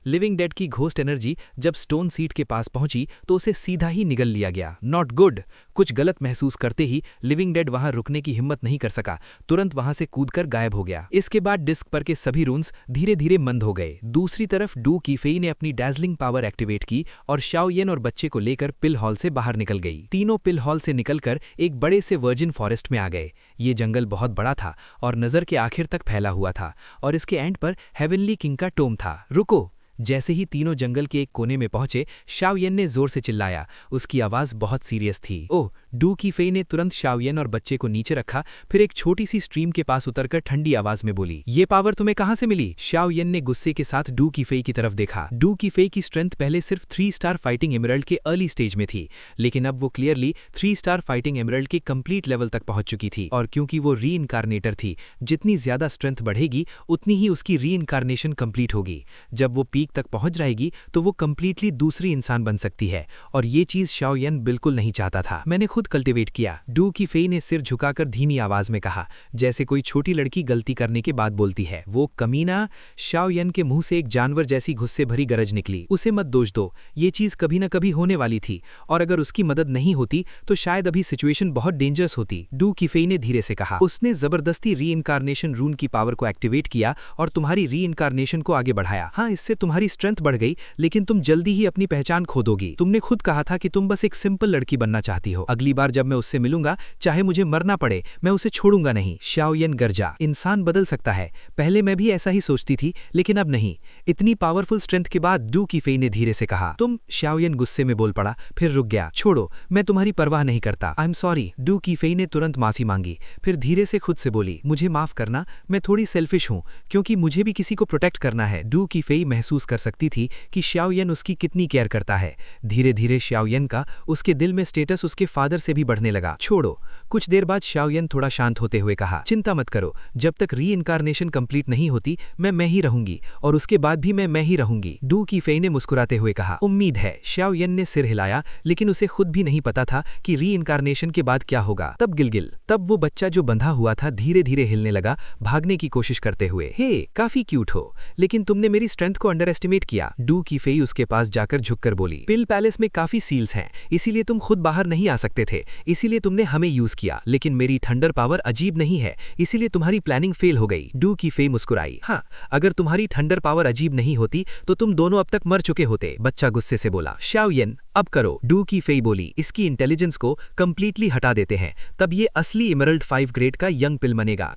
S2: लिविंग डेड की घोस्ट एनर्जी जब स्टोन सीट के पास पहुंची तो उसे सीधा ही निगल लिया गया। Not good! कुछ गलत महसूस करते ही लिविंग डेड वहां रुकने की हिम्मत नहीं कर सका, तुरंत वहां से कूदकर गायब हो गया। इसके बाद डिस्क पर के सभी रून्स धीरे धीरे मंद हो गए। दूसरी तरफ डू कीफेई ने अपनी डैजलिंग पावर एक्टिवेट की और शाओ यन और बच्चे को लेकर पिल हॉल से बाहर निकल गई। तीनों पिल हॉल से निकलकर एक बड़े से वर्जिन फॉरेस्ट में आ गए। ये जंगल बहुत बड़ा था और नजर के आखिर तक फैला हुआ था और इसके एंड पर हेवनली किंग का टोम था। रुको! जैसे ही तीनों जंगल के एक कोने में पहुंचे, शाओ यन ने जोर से चिल्लाया। उसकी आवाज बहुत सीरियस थी। ओह! डू कीफेई ने तुरंत शाओ यन और बच्चे को नीचे रखा, फिर एक छोटी सी स्ट्रीम के पास उतरकर ठंडी आवाज में बोली, ये पावर तुम्हें कहां से मिली? शाओ यन ने गुस्से के साथ डू कीफेई की तरफ देखा। डू कीफेई की स्ट्रेंथ पहले सिर्फ 3 स्टार फाइटिंग एमरल्ड के अर्ली स्टेज में थी, लेकिन अब वो क्लियरली 3 स्टार फाइटिंग एमरल्ड के कंप्लीट लेवल तक पहुंच चुकी थी। और क्योंकि वो री इनकारनेटर थी, जितनी ज्यादा स्ट्रेंथ बढ़ेगी उतनी ही उसकी री इनकारनेशन कंप्लीट होगी। जब वो पीक तक पहुंच जाएगी तो वो कंप्लीटली दूसरी इंसान बन सकती है, और ये चीज शाओ यन बिल्कुल नहीं चाहता था। मैंने खुद कल्टिवेट किया, डू कीफेई ने सिर झुकाकर धीमी आवाज में कहा, जैसे कोई छोटी लड़की गलती करने के बाद बोलती है। वो कमीना! शाओ यन के मुंह से एक जानवर जैसी गुस्से भरी गरज निकली। उसे मत दोष दो, ये चीज कभी न कभी होने वाली थी, और अगर उसकी मदद नहीं होती तो शायद अभी सिचुएशन बहुत डेंजरस होती। डू कीफेई ने धीरे से कहा। उसने जबरदस्ती री इनकारनेशन रून की पावर को एक्टिवेट किया और तुम्हारी री इनकारनेशन को आगे बढ़ाया। हाँ, इससे तुम्हारी स्ट्रेंथ बढ़ गई, लेकिन तुम जल्दी ही अपनी पहचान खो दोगी। तुमने खुद कहा था कि तुम बस एक सिंपल लड़की बनना चाहती हो। अगली बार जब मैं उससे मिलूंगा, चाहे मुझे मरना पड़े, मैं उसे छोड़ूंगा नहीं। शाओ यन गरजा। इंसान बदल सकता है, पहले मैं भी ऐसा ही सोचती थी, लेकिन अब नहीं। इतनी पावरफुल स्ट्रेंथ के बाद डू कीफेई ने धीरे से कहा, तुम? शाओ यन गुस्से में बोल पड़ा, फिर रुक गया। छोड़ो, मैं तुम्हारी परवाह नहीं करता। I am sorry. डू कीफेई ने तुरंत माफी मांगी, फिर धीरे से खुद से बोली, मुझे माफ करना, मैं थोड़ी सेल्फिश हूं, क्योंकि मुझे भी किसी को प्रोटेक्ट करना है। डू कीफेई महसूस कर सकती थी कि शाओ यन उसकी कितनी केयर करता है। धीरे धीरे शाओ यन का उसके दिल में स्टेटस उसके फादर से भी बढ़ने लगा। छोड़ो। कुछ देर बाद शाओ यन थोड़ा शांत होते हुए कहा, चिंता मत करो, जब तक री इनकारनेशन कंप्लीट नहीं होती मैं ही रहूंगी, और उसके बाद भी मैं ही रहूंगी। डू कीफेई ने मुस्कुराते हुए कहा, उम्मीद है। शाओ यन ने सिर हिलाया, लेकिन उसे खुद भी नहीं पता था कि री इनकारनेशन के बाद क्या होगा। तब वो बच्चा जो बंधा हुआ था धीरे धीरे हिलने लगा, भागने की कोशिश करते हुए। हे, काफी क्यूट हो, लेकिन तुमने मेरी स्ट्रेंथ को अंडर एस्टिमेट किया। डू कीफेई उसके पास जाकर झुककर बोली, पिल पैलेस में काफी सील्स हैं, इसीलिए तुम खुद बाहर नहीं आ सकते थे, इसीलिए तुमने हमें यूज किया, लेकिन मेरी थंडर पावर अजीब नहीं है, इसीलिए तुम्हारी प्लानिंग फेल हो गई। डू कीफेई मुस्कुराई। हाँ, अगर तुम्हारी थंडर पावर अजीब नहीं होती तो तुम दोनों अब तक मर चुके होते। बच्चा गुस्से से बोला। शाओ यन, अब करो। डू कीफेई बोली, इसकी इंटेलिजेंस को कंप्लीटली हटा देते हैं, तब ये असली इमरल्ड 5 ग्रेड का यंग पिल बनेगा।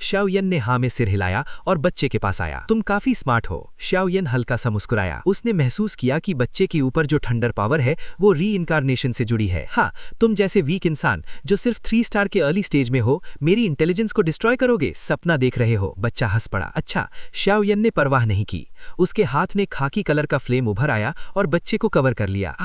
S2: शाओ यन ने हाँ में सिर हिलाया और बच्चे के पास आया। तुम काफी स्मार्ट हो। शाओ यन हल्का सा मुस्कुराया। उसने महसूस किया कि बच्चे के ऊपर जो थंडर पावर है वो री इनकारनेशन से जुड़ी है। हाँ, तुम जैसे वीक इंसान जो सिर्फ 3 स्टार के अर्ली स्टेज में हो, मेरी इंटेलिजेंस को डिस्ट्रॉय करोगे? सपना देख रहे हो? बच्चा हंस पड़ा। अच्छा। शाओ यन ने परवाह नहीं की। उसके हाथ में खाकी कलर का फ्लेम उभर आया और बच्चे को कवर कर लिया।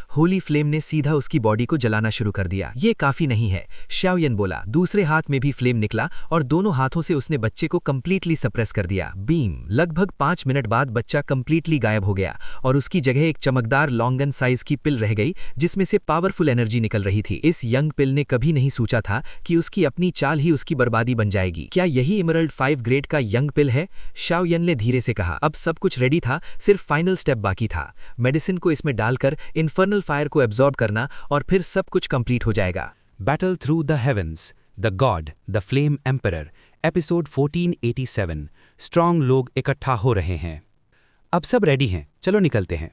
S2: होली फ्लेम ने सीधा उसकी बॉडी को जलाना शुरू कर दिया। ये काफी नहीं है, शाओ यन बोला। दूसरे हाथ में भी फ्लेम निकला और दोनों हाथों से उसने बच्चे को कंप्लीटली सप्रेस कर दिया। बीम। लगभग 5 मिनट बाद बच्चा कंप्लीटली गायब हो गया और उसकी जगह एक चमकदार लॉन्गन साइज की पिल रह गई, जिसमें से पावरफुल एनर्जी निकल रही थी। इस यंग पिल ने कभी नहीं सोचा था कि उसकी अपनी चाल ही उसकी बर्बादी बन जाएगी। क्या यही इमरल्ड 5 ग्रेड का यंग पिल है? शाओ यन ने धीरे से कहा। अब सब कुछ रेडी था, सिर्फ फाइनल स्टेप बाकी था। मेडिसिन को इसमें डालकर इन्फर्नल फायर को एब्जॉर्ब करना और फिर सब कुछ कंप्लीट हो जाएगा।
S1: Battle through the heavens, the God, the flame emperor, episode 1487। Strong लोग इकट्ठा हो रहे हैं। अब सब रेडी हैं, चलो निकलते हैं।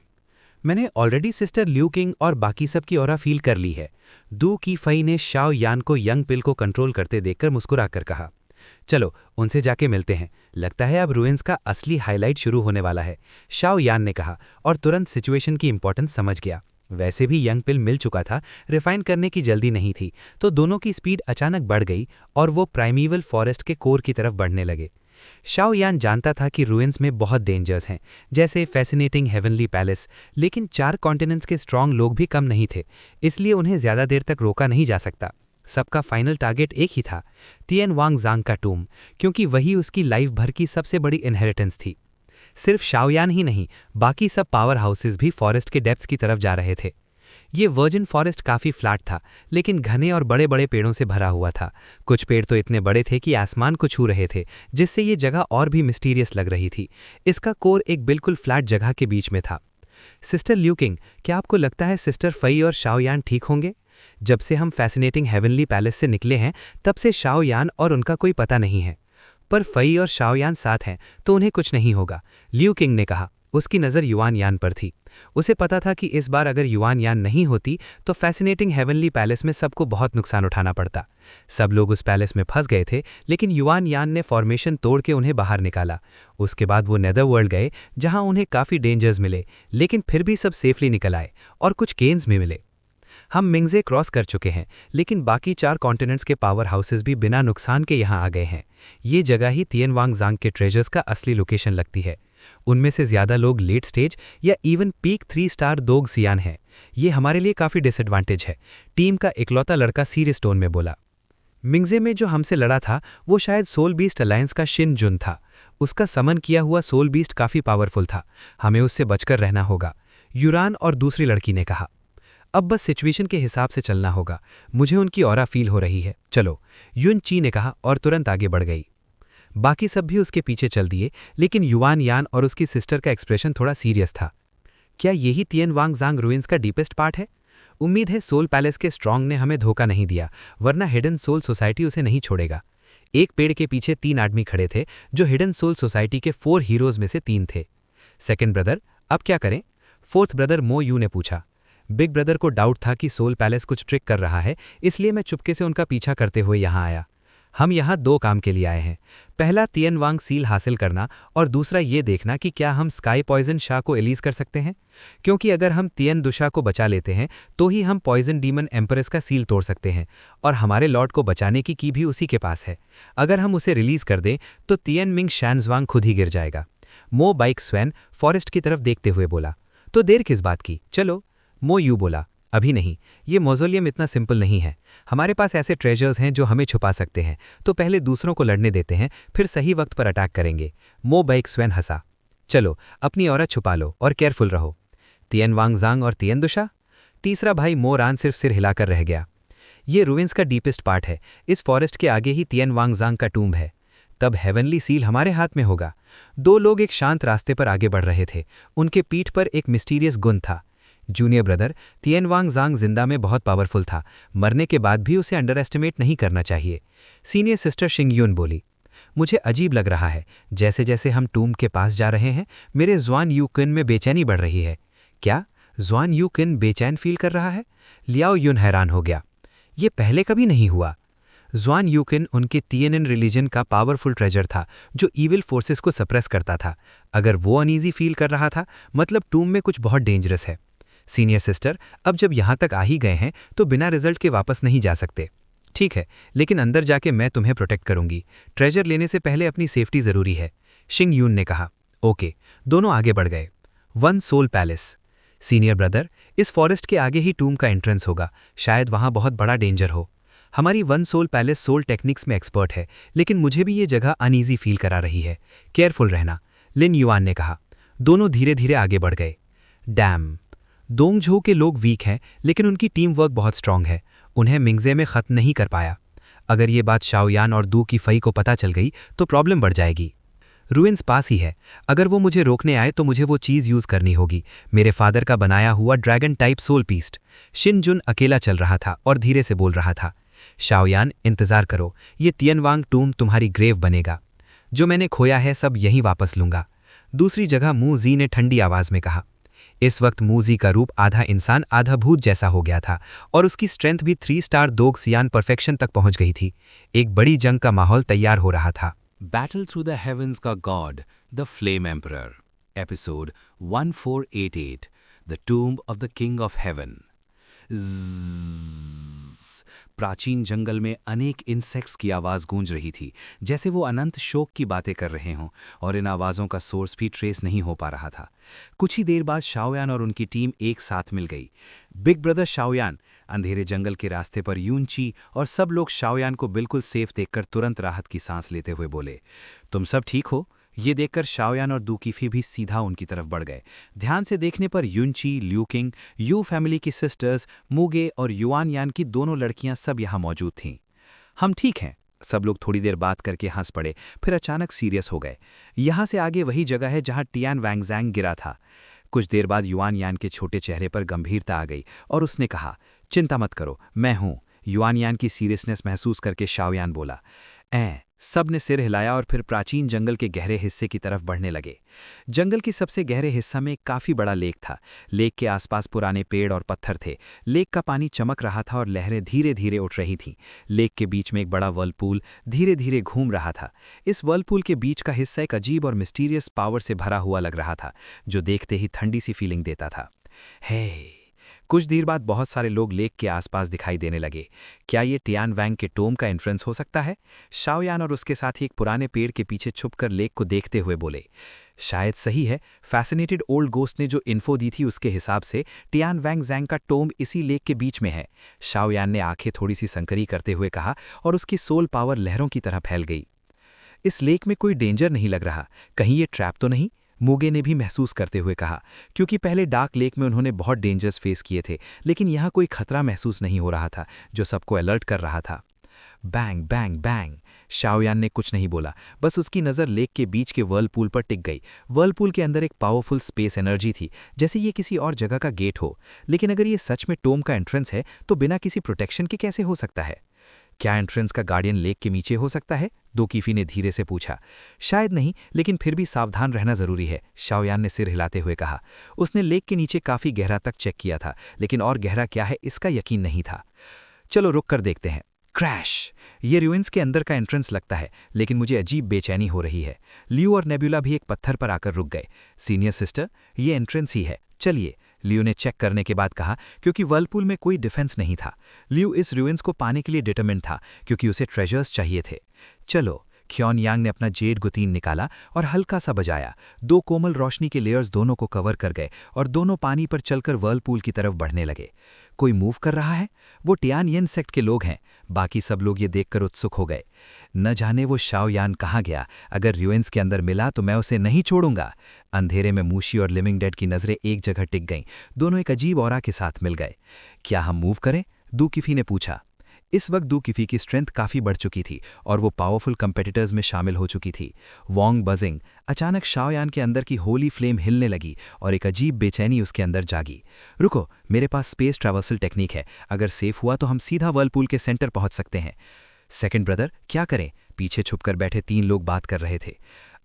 S1: मैंने ऑलरेडी सिस्टर लियू किंग और बाकी सब की ऑरा फील कर ली है। डू कीफेई ने शाओ यान को यंग पिल को कंट्रोल करते देखकर मुस्कुराकर कहा, चलो उनसे जाके मिलते हैं, लगता है अब रुइंस का असली हाईलाइट शुरू होने वाला है। शाओ यान ने कहा और तुरंत सिचुएशन की इंपॉर्टेंस समझ गया।
S4: वैसे भी यंग पिल मिल चुका था, रिफाइन करने की जल्दी नहीं थी, तो दोनों की स्पीड अचानक बढ़ गई और वो प्राइमीवल फॉरेस्ट के कोर की तरफ बढ़ने लगे। शाओ यान जानता था कि रुइंस में बहुत डेंजर्स हैं, जैसे फैसिनेटिंग हेवनली पैलेस, लेकिन 4 कॉन्टिनेंट्स के स्ट्रांग लोग भी कम नहीं थे, इसलिए उन्हें ज़्यादा देर तक रोका नहीं जा सकता। सबका फाइनल टारगेट एक ही था, तिएन वांग ज़ांग का टूम, क्योंकि वही उसकी लाइफ भर की सबसे बड़ी इनहेरिटेंस थी। सिर्फ शाओयान ही नहीं, बाकी सब पावर हाउसेस भी फॉरेस्ट के डेप्थ्स की तरफ जा रहे थे। ये वर्जिन फॉरेस्ट काफ़ी फ्लैट था, लेकिन घने और बड़े बड़े पेड़ों से भरा हुआ था। कुछ पेड़ तो इतने बड़े थे कि आसमान को छू रहे थे, जिससे ये जगह और भी मिस्टीरियस लग रही थी। इसका कोर एक बिल्कुल फ्लैट जगह के बीच में था। सिस्टर ल्यूकिंग, क्या आपको लगता है सिस्टर फई और शाओयान ठीक होंगे? जब से हम फैसिनेटिंग हेवनली पैलेस से निकले हैं, तब से शाओयान और उनका कोई पता नहीं है। पर फई और शाओयान साथ हैं तो उन्हें कुछ नहीं होगा, लियू किंग ने कहा। उसकी नज़र युआन यान पर थी। उसे पता था कि इस बार अगर युआन यान नहीं होती तो फैसिनेटिंग हेवनली पैलेस में सबको बहुत नुकसान उठाना पड़ता। सब लोग उस पैलेस में फंस गए थे, लेकिन युआन यान ने फॉर्मेशन तोड़ के उन्हें बाहर निकाला। उसके बाद वो नेदरवर्ल्ड गए, जहां उन्हें काफ़ी डेंजर्स मिले, लेकिन फिर भी सब सेफली निकल आए और कुछ केन्स भी मिले। हम मिंगजे क्रॉस कर चुके हैं, लेकिन बाकी 4 कॉन्टिनेंट्स के पावर हाउसेस भी बिना नुकसान के यहाँ आ गए हैं। ये जगह ही तिएन वांग ज़ांग के ट्रेजर्स का असली लोकेशन लगती है। उनमें से ज़्यादा लोग लेट स्टेज या इवन पीक 3 स्टार दोग सियान हैं। ये हमारे लिए काफ़ी डिसएडवांटेज है, टीम का इकलौता लड़का सीरियस टोन में बोला। मिंगजे में जो हमसे लड़ा था वो शायद सोल बीस्ट अलायंस का शिन जुन था। उसका समन किया हुआ सोल बीस्ट काफ़ी पावरफुल था, हमें उससे बचकर रहना होगा, यूरान और दूसरी लड़की ने कहा। अब बस सिचुएशन के हिसाब से चलना होगा, मुझे उनकी ऑरा फील हो रही है, चलो, युन ची ने कहा और तुरंत आगे बढ़ गई। बाकी सब भी उसके पीछे चल दिए, लेकिन युआन यान और उसकी सिस्टर का एक्सप्रेशन थोड़ा सीरियस था। क्या यही तिएन वांग ज़ांग रुइंस का डीपेस्ट पार्ट है? उम्मीद है सोल पैलेस के स्ट्रांग ने हमें धोखा नहीं दिया, वरना हिडन सोल सोसाइटी उसे नहीं छोड़ेगा। एक पेड़ के पीछे 3 आदमी खड़े थे, जो हिडन सोल सोसाइटी के 4 हीरोज में से 3 थे। सेकंड ब्रदर, अब क्या करें? फोर्थ ब्रदर मो यू ने पूछा। बिग ब्रदर को डाउट था कि सोल पैलेस कुछ ट्रिक कर रहा है, इसलिए मैं चुपके से उनका पीछा करते हुए यहाँ आया। हम यहाँ 2 काम के लिए आए हैं। पहला तिएन वांग सील हासिल करना और दूसरा ये देखना कि क्या हम स्काई पॉइजन शाह को एलीज कर सकते हैं, क्योंकि अगर हम तिएन दुशा को बचा लेते हैं तो ही हम पॉइजन डीमन एम्प्रेस का सील तोड़ सकते हैं, और हमारे लॉर्ड को बचाने की भी उसी के पास है। अगर हम उसे रिलीज कर दें तो तिएन मिंग शैनजवांग खुद ही गिर जाएगा। मो बाइक स्वैन फॉरेस्ट की तरफ देखते हुए बोला। तो देर किस बात की, चलो। मो यू बोला, अभी नहीं, ये मौजोलियम इतना सिंपल नहीं है। हमारे पास ऐसे ट्रेजर्स हैं जो हमें छुपा सकते हैं, तो पहले दूसरों को लड़ने देते हैं, फिर सही वक्त पर अटैक करेंगे। मो बाइक स्वैन हंसा। चलो, अपनी औरत छुपा लो और केयरफुल रहो। तिएन वांग ज़ांग और तिएन दुशा? तीसरा भाई मो रान सिर्फ सिर हिलाकर रह गया। ये रुइंस का डीपेस्ट पार्ट है, इस फॉरेस्ट के आगे ही तिएन वांग ज़ांग का टूम्ब है। तब हेवनली सील हमारे हाथ में होगा। 2 लोग एक शांत रास्ते पर आगे बढ़ रहे थे, उनके पीठ पर एक मिस्टीरियस गुण था। जूनियर ब्रदर, तिएन वांग ज़ांग जिंदा में बहुत पावरफुल था, मरने के बाद भी उसे अंडर एस्टिमेट नहीं करना चाहिए। सीनियर सिस्टर शिंगयून बोली। मुझे अजीब लग रहा है, जैसे जैसे हम टूम के पास जा रहे हैं मेरे ज़्वान यू किन में बेचैनी बढ़ रही है। क्या ज़्वान यू किन बेचैन फील कर रहा है? लियाओ यून हैरान हो गया। ये पहले कभी नहीं हुआ। ज़्वान यू किन उनके तिएनन रिलीजन का पावरफुल ट्रेजर था, जो ईविल फोर्सेस को सप्रेस करता था। अगर वो अनईजी फील कर रहा था, मतलब टूम में कुछ बहुत डेंजरस है। सीनियर सिस्टर, अब जब यहाँ तक आ ही गए हैं तो बिना रिजल्ट के वापस नहीं जा सकते। ठीक है, लेकिन अंदर जाके मैं तुम्हें प्रोटेक्ट करूंगी। ट्रेजर लेने से पहले अपनी सेफ्टी ज़रूरी है, शिंग यून ने कहा। ओके, दोनों आगे बढ़ गए। 1 सोल पैलेस। सीनियर ब्रदर, इस फॉरेस्ट के आगे ही टूम का एंट्रेंस होगा, शायद वहाँ बहुत बड़ा डेंजर हो। हमारी 1 सोल पैलेस सोल टेक्निक्स में एक्सपर्ट है, लेकिन मुझे भी ये जगह अनईजी फील करा रही है। केयरफुल रहना, लिन युआन ने कहा। दोनों धीरे धीरे आगे बढ़ गए। डैम। दोंगझो के लोग वीक हैं, लेकिन उनकी टीम वर्क बहुत स्ट्रांग है, उन्हें मिंगजे में ख़त्म नहीं कर पाया। अगर ये बात शाओयान और दू की फई को पता चल गई तो प्रॉब्लम बढ़ जाएगी। रुइंस पास ही है, अगर वो मुझे रोकने आए तो मुझे वो चीज़ यूज़ करनी होगी, मेरे फादर का बनाया हुआ ड्रैगन टाइप सोल पीस्ट। शिन जुन अकेला चल रहा था और धीरे से बोल रहा था। शाओयान, इंतज़ार करो, ये तिएन वांग टूम तुम्हारी ग्रेव बनेगा। जो मैंने खोया है सब यहीं वापस लूँगा। दूसरी जगह मू जी ने ठंडी आवाज़ में कहा। इस वक्त मूजी का रूप आधा इंसान आधा भूत जैसा हो गया था, और उसकी स्ट्रेंथ भी 3 स्टार दोग सियान परफेक्शन तक पहुंच गई थी। एक बड़ी जंग का माहौल तैयार हो रहा था।
S1: बैटल थ्रू द हेवंस का God, the flame emperor, episode 1488, the tomb of the king of haven. प्राचीन जंगल में अनेक इंसेक्ट्स की आवाज़ गूंज रही थी, जैसे वो अनंत शोक की बातें कर रहे हों, और इन आवाज़ों का सोर्स भी ट्रेस नहीं हो पा रहा था। कुछ ही देर बाद शाओयान और उनकी टीम एक साथ मिल गई। बिग ब्रदर शाओयान अंधेरे जंगल के रास्ते पर यूनची और सब लोग शाओयान को बिल्कुल सेफ देखकर तुरंत राहत की सांस लेते हुए बोले, तुम सब ठीक हो? ये देखकर शाओयान और दूकीफी भी सीधा उनकी तरफ बढ़ गए। ध्यान से देखने पर यूनची, ल्यूकिंग, यू फैमिली की सिस्टर्स, मूगे और युआन यान की दोनों लड़कियां सब यहाँ मौजूद थीं। हम ठीक हैं, सब लोग थोड़ी देर बात करके हंस पड़े, फिर अचानक सीरियस हो गए। यहाँ से आगे वही जगह है जहाँ टियान वैंगजैंग गिरा था। कुछ देर बाद युआन यान के छोटे चेहरे पर गंभीरता आ गई और उसने कहा, चिंता मत करो, मैं हूं। युआन यान की सीरियसनेस महसूस करके शाओयान बोला। सब ने सिर हिलाया और फिर प्राचीन जंगल के गहरे हिस्से की तरफ बढ़ने लगे। जंगल की सबसे गहरे हिस्सा में एक काफी बड़ा लेक था। लेक के आसपास पुराने पेड़ और पत्थर थे। लेक का पानी चमक रहा था और लहरें धीरे धीरे उठ रही थीं। लेक के बीच में एक बड़ा वर्लपूल धीरे धीरे घूम रहा था। इस वर्लपूल के बीच का हिस्सा एक अजीब और मिस्टीरियस पावर से भरा हुआ लग रहा था, जो देखते ही ठंडी सी फीलिंग देता था। कुछ देर बाद बहुत सारे लोग लेक के आसपास दिखाई देने लगे। क्या ये टियान वैंग के टोम का इन्फ्लुएंस हो सकता है? शाओयान और उसके साथी एक पुराने पेड़ के पीछे छुपकर लेक को देखते हुए बोले। शायद सही है। फैसिनेटेड ओल्ड गोस्ट ने जो इन्फो दी थी उसके हिसाब से टियान वैंग जैंग का टोम इसी लेक के बीच में है। शाओयान ने आंखें थोड़ी सी संकरी करते हुए कहा और उसकी सोल पावर लहरों की तरह फैल गई। इस लेक में कोई डेंजर नहीं लग रहा, कहीं ये ट्रैप तो नहीं? मूगे ने भी महसूस करते हुए कहा, क्योंकि पहले डार्क लेक में उन्होंने बहुत डेंजर्स फेस किए थे, लेकिन यहाँ कोई खतरा महसूस नहीं हो रहा था जो सबको अलर्ट कर रहा था। Bang bang bang. शाओयान ने कुछ नहीं बोला, बस उसकी नज़र लेक के बीच के वर्लपूल पर टिक गई। वर्लपूल के अंदर एक पावरफुल स्पेस एनर्जी थी, जैसे ये किसी और जगह का गेट हो। लेकिन अगर ये सच में टोम का एंट्रेंस है तो बिना किसी प्रोटेक्शन के कैसे हो सकता है? क्या एंट्रेंस का गार्डियन लेक के नीचे हो सकता है? दोकीफी ने धीरे से पूछा। शायद नहीं, लेकिन फिर भी सावधान रहना जरूरी है, शाओयान ने सिर हिलाते हुए कहा। उसने लेक के नीचे काफी गहरा तक चेक किया था, लेकिन और गहरा क्या है इसका यकीन नहीं था। चलो रुक कर देखते हैं। क्रैश! ये ruins के अंदर का एंट्रेंस लगता है, लेकिन मुझे अजीब बेचैनी हो रही है। लियो और नेबुला भी एक पत्थर पर आकर रुक गए। सीनियर सिस्टर, ये एंट्रेंस ही है, चलिए, लियो ने चेक करने के बाद कहा, क्योंकि वर्लपूल में कोई डिफेंस नहीं था। लियो इस ruins को पाने के लिए डिटरमिन्ड था, क्योंकि उसे ट्रेजर्स चाहिए थे। चलो, ख्योन यांग ने अपना जेड गुतीन निकाला और हल्का सा बजाया। 2 कोमल रोशनी के लेयर्स दोनों को कवर कर गए और दोनों पानी पर चलकर वर्लपूल की तरफ बढ़ने लगे। कोई मूव कर रहा है? वो टियान येन सेक्ट के लोग हैं। बाकी सब लोग ये देखकर उत्सुक हो गए। न जाने वो शाओयान कहाँ गया। अगर ruins के अंदर मिला तो मैं उसे नहीं छोड़ूंगा। अंधेरे में मूशी और लिविंग डेड की नजरें एक जगह टिक गईं। दोनों एक अजीब ऑरा के साथ मिल गए। क्या हम मूव करें? दूकीफी ने पूछा। इस वक्त दूकीफी की स्ट्रेंथ काफ़ी बढ़ चुकी थी और वो पावरफुल कंपेटिटर्स में शामिल हो चुकी थी। Wong buzzing. अचानक शाओयान के अंदर की होली फ्लेम हिलने लगी और एक अजीब बेचैनी उसके अंदर जागी। रुको, मेरे पास स्पेस ट्रैवर्सल टेक्निक है, अगर सेफ हुआ तो हम सीधा वर्लपूल के सेंटर पहुंच सकते हैं। सेकंड ब्रदर, क्या करें? पीछे छुपकर बैठे 3 लोग बात कर रहे थे।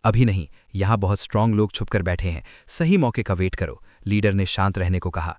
S1: अभी नहीं, यहाँ बहुत स्ट्रांग लोग छुपकर बैठे हैं, सही मौके का वेट करो, लीडर ने शांत रहने को कहा।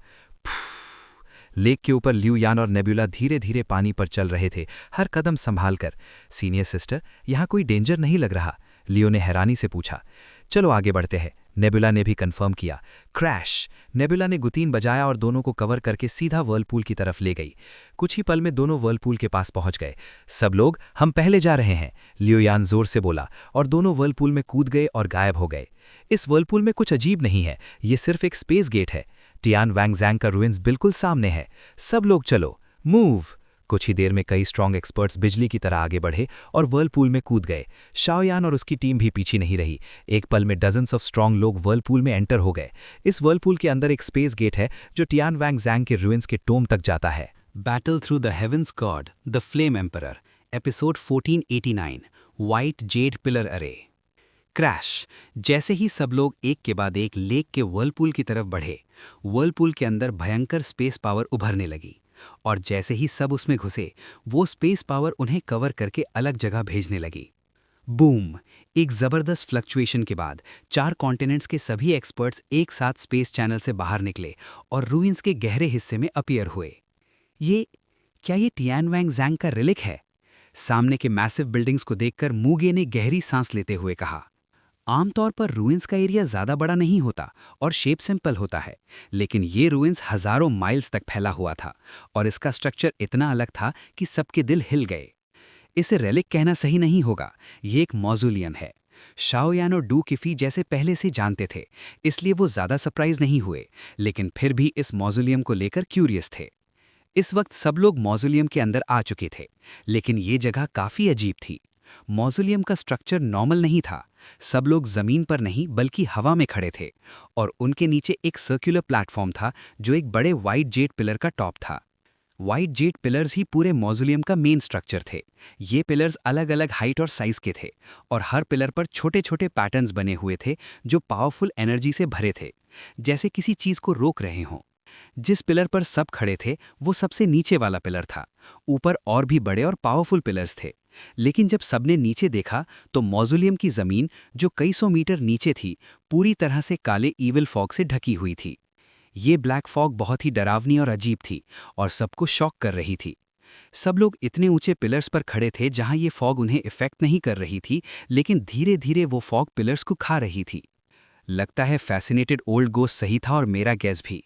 S1: लेक के ऊपर लियू यान और नेबुला धीरे धीरे पानी पर चल रहे थे, हर कदम संभाल कर। सीनियर सिस्टर, यहाँ कोई डेंजर नहीं लग रहा, लियो ने हैरानी से पूछा। चलो आगे बढ़ते हैं, नेबुला ने भी कंफर्म किया। क्रैश! नेबुला ने गुतीन बजाया और दोनों को कवर करके सीधा वर्लपूल की तरफ ले गई। कुछ ही पल में दोनों वर्लपूल के पास पहुंच गए। सब लोग, हम पहले जा रहे हैं, लियो यान जोर से बोला और दोनों वर्लपूल में कूद गए और गायब हो गए। इस वर्लपूल में कुछ अजीब नहीं है, ये सिर्फ एक स्पेस गेट है। टियान वैंग जैंग का ruins बिल्कुल सामने है। सब लोग चलो, मूव! कुछ ही देर में कई स्ट्रॉन्ग एक्सपर्ट्स बिजली की तरह आगे बढ़े और वर्लपूल में कूद गए। शाओयान और उसकी टीम भी पीछे नहीं रही। एक पल में डजन्स ऑफ स्ट्रॉन्ग लोग वर्लपूल में एंटर हो गए। इस वर्लपूल के अंदर एक स्पेस गेट है जो टियान वैंग जैंग के ruins के टोम तक जाता है।
S2: Battle through the heavens god, the flame emperor, episode 1489, white jade pillar अरे। क्रैश! जैसे ही सब लोग एक के बाद एक लेक के वर्लपूल की तरफ बढ़े, वर्लपूल के अंदर भयंकर स्पेस पावर उभरने लगी और जैसे ही सब उसमें घुसे, वो स्पेस पावर उन्हें कवर करके अलग जगह भेजने लगी। बूम! एक जबरदस्त फ्लक्चुएशन के बाद 4 कॉन्टिनेंट्स के सभी एक्सपर्ट्स एक साथ स्पेस चैनल से बाहर निकले और ruins के गहरे हिस्से में अपीयर हुए। क्या ये टियान वैंग जैंग का रिलिक है? सामने के मैसिव बिल्डिंग्स को देखकर मूगे ने गहरी सांस लेते हुए कहा।
S5: आमतौर पर रूइंस का एरिया ज़्यादा बड़ा नहीं होता और शेप सिंपल होता है, लेकिन ये रूइंस हज़ारों माइल्स तक फैला हुआ था और इसका स्ट्रक्चर इतना अलग था कि सबके दिल हिल गए। इसे रेलिक कहना सही नहीं होगा, ये एक मौजूलियम है। शाओयान और डू किफी जैसे पहले से जानते थे, इसलिए वो ज़्यादा सरप्राइज नहीं हुए, लेकिन फिर भी इस मौजूलियम को लेकर क्यूरियस थे। इस वक्त सब लोग मौजूलियम के अंदर आ चुके थे, लेकिन ये जगह काफ़ी अजीब थी। मौजूलियम का स्ट्रक्चर नॉर्मल नहीं था। सब लोग ज़मीन पर नहीं बल्कि हवा में खड़े थे और उनके नीचे एक सर्कुलर प्लेटफॉर्म था जो एक बड़े वाइट जेट पिलर का टॉप था। वाइट जेट पिलर्स ही पूरे मौजूलियम का मेन स्ट्रक्चर थे। ये पिलर्स अलग अलग हाइट और साइज के थे और हर पिलर पर छोटे छोटे पैटर्न्स बने हुए थे जो पावरफुल एनर्जी से भरे थे, जैसे किसी चीज़ को रोक रहे हों। जिस पिलर पर सब खड़े थे वो सबसे नीचे वाला पिलर था। ऊपर और भी बड़े और पावरफुल पिलर्स थे, लेकिन जब सबने नीचे देखा तो मौजूलियम की जमीन जो कई सौ मीटर नीचे थी पूरी तरह से काले ईविल फॉग से ढकी हुई थी। ये ब्लैक फॉग बहुत ही डरावनी और अजीब थी और सबको शॉक कर रही थी। सब लोग इतने ऊंचे पिलर्स पर खड़े थे जहां ये फॉग उन्हें इफेक्ट नहीं कर रही थी, लेकिन धीरे धीरे वो फॉग पिलर्स को खा रही थी। लगता है फैसिनेटेड ओल्ड गोस्ट सही था और मेरा गैस भी।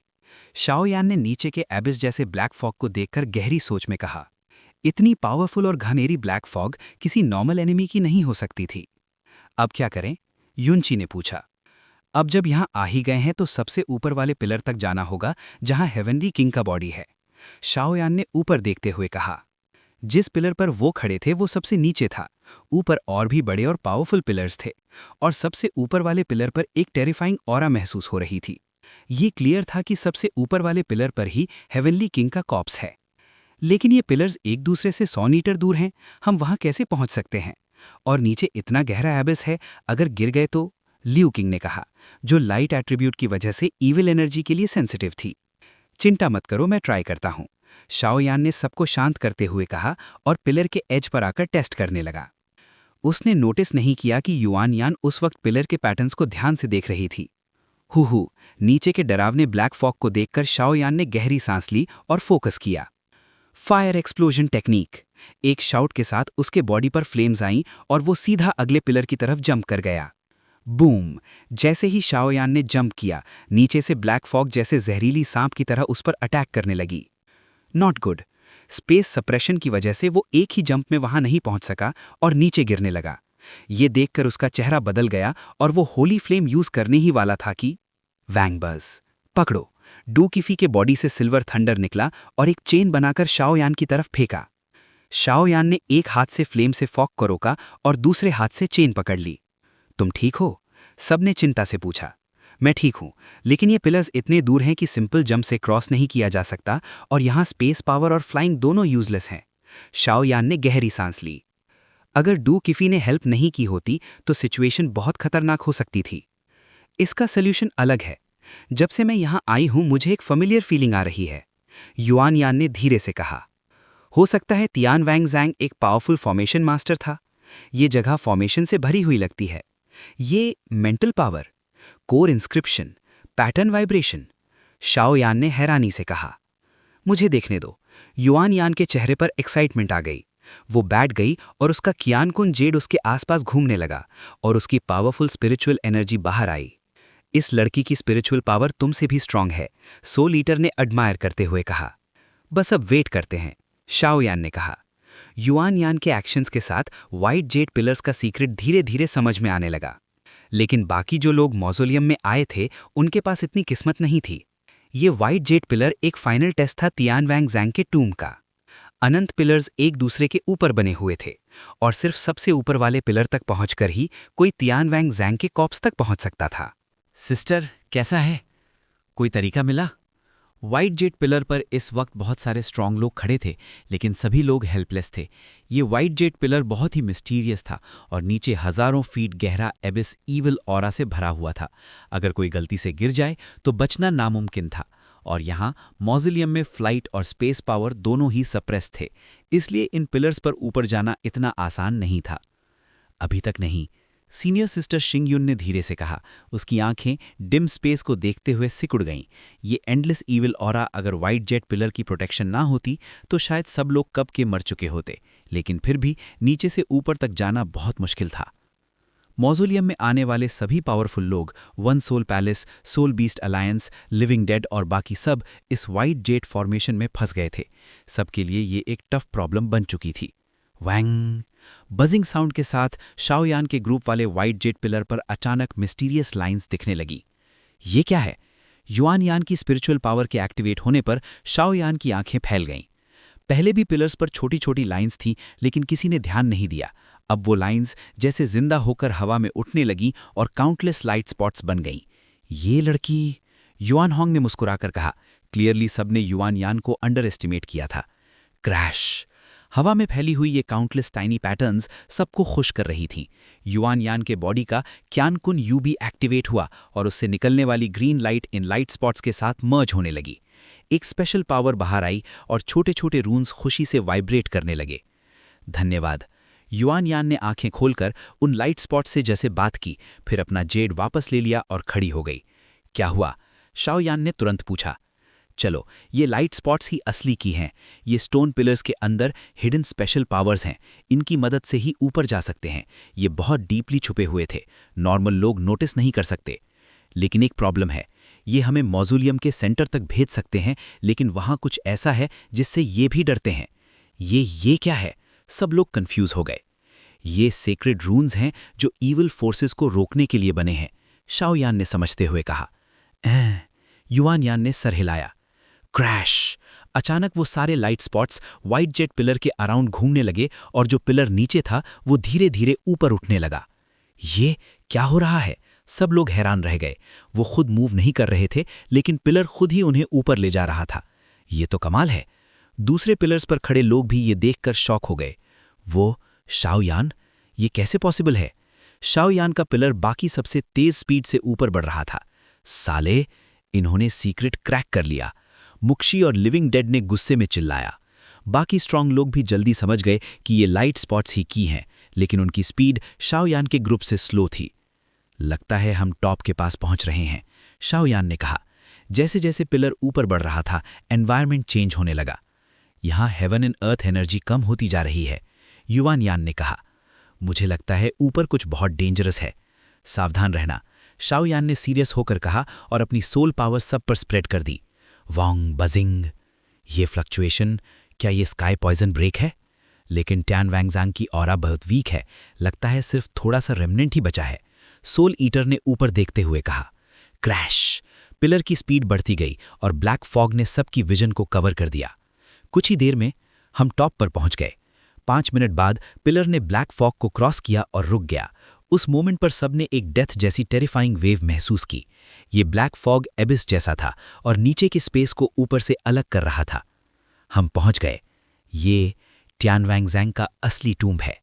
S5: शाओयान ने नीचे के एबिस जैसे ब्लैक फॉग को देखकर गहरी सोच में कहा, इतनी पावरफुल और घनेरी ब्लैक फॉग किसी नॉर्मल एनिमी की नहीं हो सकती थी। अब क्या करें? युनची ने पूछा। अब जब यहाँ आ ही गए हैं तो सबसे ऊपर वाले पिलर तक जाना होगा जहाँ हेवनली किंग का बॉडी है। शाओयान ने ऊपर देखते हुए कहा। जिस पिलर पर वो खड़े थे वो सबसे नीचे था। ऊपर और भी बड़े और पावरफुल पिलर्स थे और सबसे ऊपर वाले पिलर पर एक टेरिफाइंग ऑरा महसूस हो रही थी। ये क्लियर था कि सबसे ऊपर वाले पिलर पर ही हेवनली किंग का कॉप्स है। लेकिन ये पिलर्स एक दूसरे से 100 मीटर दूर हैं, हम वहां कैसे पहुंच सकते हैं? और नीचे इतना गहरा एबिस है, अगर गिर गए तो? लियू किंग ने कहा, जो लाइट एट्रीब्यूट की वजह से ईविल एनर्जी के लिए सेंसिटिव थी। चिंता मत करो, मैं ट्राई करता हूं, शाओयान ने सबको शांत करते हुए कहा और पिलर के एज पर आकर टेस्ट करने लगा। उसने नोटिस नहीं किया कि युआन यान उस वक्त पिलर के पैटर्न्स को ध्यान से देख रही थी। हु नीचे के डरावने ब्लैक फॉग को देखकर शाओयान ने गहरी सांस ली और फोकस किया। Fire explosion technique. एक शाउट के साथ उसके बॉडी पर फ्लेम्स आईं और वो सीधा अगले पिलर की तरफ जंप कर गया। बूम! जैसे ही शाओयान ने जंप किया, नीचे से ब्लैक फॉग जैसे जहरीली सांप की तरह उस पर अटैक करने लगी। Not good. स्पेस सप्रेशन की वजह से वो एक ही जंप में वहां नहीं पहुंच सका और नीचे गिरने लगा। ये देखकर उसका चेहरा बदल गया और वो होली फ्लेम यूज करने ही वाला था कि वैंग बज़! पकड़ो! डू किफी के बॉडी से सिल्वर थंडर निकला और एक चेन बनाकर शाओयान की तरफ फेंका। शाओयान ने एक हाथ से फ्लेम से फॉग को रोका और दूसरे हाथ से चेन पकड़ ली। तुम ठीक हो? सबने चिंता से पूछा। मैं ठीक हूं, लेकिन ये पिलर्स इतने दूर हैं कि सिंपल जंप से क्रॉस नहीं किया जा सकता और यहाँ स्पेस पावर और फ्लाइंग दोनों यूजलेस हैं। शाओयान ने गहरी सांस ली। अगर डू किफी ने हेल्प नहीं की होती तो सिचुएशन बहुत खतरनाक हो सकती थी। इसका सोल्यूशन अलग है। जब से मैं यहाँ आई हूं मुझे एक फेमिलियर फीलिंग आ रही है, युआन यान ने धीरे से कहा। हो सकता है तियान वैंग ज़ैंग एक पावरफुल फॉर्मेशन मास्टर था। ये जगह फॉर्मेशन से भरी हुई लगती है। ये mental power, core inscription, pattern vibration. Shaoyan ने हैरानी से कहा। मुझे देखने दो। युआन यान के चेहरे पर एक्साइटमेंट आ गई। वो बैठ गई और उसका कियानकुन जेड उसके आसपास घूमने लगा और उसकी पावरफुल स्पिरिचुअल एनर्जी बाहर आई। इस लड़की की स्पिरिचुअल पावर तुमसे भी स्ट्रांग है, सोल ईटर ने एडमायर करते हुए कहा। बस अब वेट करते हैं, शाओयान ने कहा। युआन यान के एक्शंस के साथ वाइट जेट पिलर्स का सीक्रेट धीरे धीरे समझ में आने लगा। लेकिन बाकी जो लोग मौजोलियम में आए थे उनके पास इतनी किस्मत नहीं थी। ये वाइट जेट पिलर एक फाइनल टेस्ट था तियान वैंग ज़ैंग के टूम का। अनंत पिलर्स एक दूसरे के ऊपर बने हुए थे और सिर्फ सबसे ऊपर वाले पिलर तक पहुंचकर ही कोई तियान वैंग ज़ैंग के कॉप्स तक पहुंच सकता था।
S1: सिस्टर, कैसा है? कोई तरीका मिला? वाइट जेट पिलर पर इस वक्त बहुत सारे स्ट्रांग लोग खड़े थे, लेकिन सभी लोग हेल्पलेस थे। ये वाइट जेट पिलर बहुत ही मिस्टीरियस था और नीचे हजारों फीट गहरा एबिस ईविल ऑरा से भरा हुआ था। अगर कोई गलती से गिर जाए तो बचना नामुमकिन था। और यहाँ मॉजिलियम में फ्लाइट और स्पेस पावर दोनों ही सप्रेस थे, इसलिए इन पिलर्स पर ऊपर जाना इतना आसान नहीं था। अभी तक नहीं, सीनियर सिस्टर शिंगयुन ने धीरे से कहा। उसकी आंखें डिम स्पेस को देखते हुए सिकुड़ गईं। ये एंडलेस ईविल ऑरा अगर वाइट जेट पिलर की प्रोटेक्शन ना होती तो शायद सब लोग कब के मर चुके होते, लेकिन फिर भी नीचे से ऊपर तक जाना बहुत मुश्किल था।
S5: मौजोलियम में आने वाले सभी पावरफुल लोग, one soul palace, soul beast alliance, living dead और बाकी सब इस वाइट जेट फॉर्मेशन में फंस गए थे। सबके लिए ये एक टफ प्रॉब्लम बन चुकी थी। वैंग बजिंग साउंड के साथ शाओयान के ग्रुप वाले वाइट जेट पिलर पर अचानक मिस्टीरियस लाइंस दिखने लगी। ये क्या है? युआन यान की स्पिरिचुअल पावर के एक्टिवेट होने पर शाओयान की आंखें फैल गईं। पहले भी पिलर्स पर छोटी छोटी लाइंस थीं, लेकिन किसी ने ध्यान नहीं दिया। अब वो लाइंस जैसे जिंदा होकर हवा में उठने लगी और काउंटलेस लाइट स्पॉट्स बन गईं। ये लड़की, युआन होंग ने मुस्कुराकर कहा। क्लियरली सबने युआन यान को अंडर एस्टिमेट किया था। क्रैश! हवा में फैली हुई ये काउंटलेस टाइनी पैटर्न्स सबको खुश कर रही थीं। युआन यान के बॉडी का क्यानकुन यूबी एक्टिवेट हुआ और उससे निकलने वाली green light in light spots के साथ मर्ज होने लगी। एक स्पेशल पावर बाहर आई और छोटे छोटे रून्स खुशी से वाइब्रेट करने लगे। धन्यवाद। युआन यान ने आंखें खोलकर उन लाइट स्पॉट्स से जैसे बात की, फिर अपना जेड वापस ले लिया और खड़ी हो गई। क्या हुआ? शाओयान ने तुरंत पूछा। चलो, ये लाइट स्पॉट्स ही असली की हैं। ये स्टोन पिलर्स के अंदर हिडन स्पेशल पावर्स हैं। इनकी मदद से ही ऊपर जा सकते हैं। ये बहुत डीपली छुपे हुए थे, नॉर्मल लोग नोटिस नहीं कर सकते। लेकिन एक प्रॉब्लम है, ये हमें मौजोलियम के सेंटर तक भेज सकते हैं, लेकिन वहाँ कुछ ऐसा है जिससे ये भी डरते हैं। ये क्या है? सब लोग कंफ्यूज हो गए। ये सेक्रेड रून्स हैं जो ईविल फोर्सेस को रोकने के लिए बने हैं, शाओयान ने समझते हुए कहा। युआन यान ने सर हिलाया। क्रैश! अचानक वो सारे light spots white jet pillar के अराउंड घूमने लगे और जो पिलर नीचे था वो धीरे धीरे ऊपर उठने लगा। ये क्या हो रहा है? सब लोग हैरान रह गए। वो खुद मूव नहीं कर रहे थे, लेकिन पिलर खुद ही उन्हें ऊपर ले जा रहा था। ये तो कमाल है। दूसरे पिलर्स पर खड़े लोग भी ये देखकर शॉक हो गए। वो शाओयान, ये कैसे पॉसिबल है? शाओयान का पिलर बाकी सबसे तेज स्पीड से ऊपर बढ़ रहा था। साले, इन्होंने सीक्रेट क्रैक कर लिया। मुक्षी और लिविंग डेड ने गुस्से में चिल्लाया। बाकी स्ट्रांग लोग भी जल्दी समझ गए कि ये लाइट स्पॉट्स ही की हैं, लेकिन उनकी स्पीड शाओयान के ग्रुप से स्लो थी। लगता है हम टॉप के पास पहुंच रहे हैं, शाओयान ने कहा। जैसे जैसे पिलर ऊपर बढ़ रहा था, एनवायरनमेंट चेंज होने लगा। यहाँ हेवन एंड अर्थ एनर्जी कम होती जा रही है, युआन यान ने कहा। मुझे लगता है ऊपर कुछ बहुत डेंजरस है, सावधान रहना, शाओयान ने सीरियस होकर कहा और अपनी सोल पावर सब पर स्प्रेड कर दी। वॉन्ग, बजिंग, ये फ्लक्चुएशन, क्या ये स्काई पॉइजन ब्रेक है? लेकिन टैन वैंगजांग की ऑरा बहुत वीक है, लगता है सिर्फ थोड़ा सा रेमनेंट ही बचा है, सोल ईटर ने ऊपर देखते हुए कहा। क्रैश! पिलर की स्पीड बढ़ती गई और ब्लैक फॉग ने सबकी विजन को कवर कर दिया। कुछ ही देर में हम टॉप पर पहुंच गए। 5 मिनट बाद पिलर ने ब्लैक फॉग को क्रॉस किया और रुक गया। उस मोमेंट पर सबने एक डेथ जैसी टेरिफाइंग वेव महसूस की। ये ब्लैक फॉग एबिस जैसा था और नीचे की स्पेस को ऊपर से अलग कर रहा था। हम पहुंच गए। ये टैन वैंगजांग का असली टूम्ब है,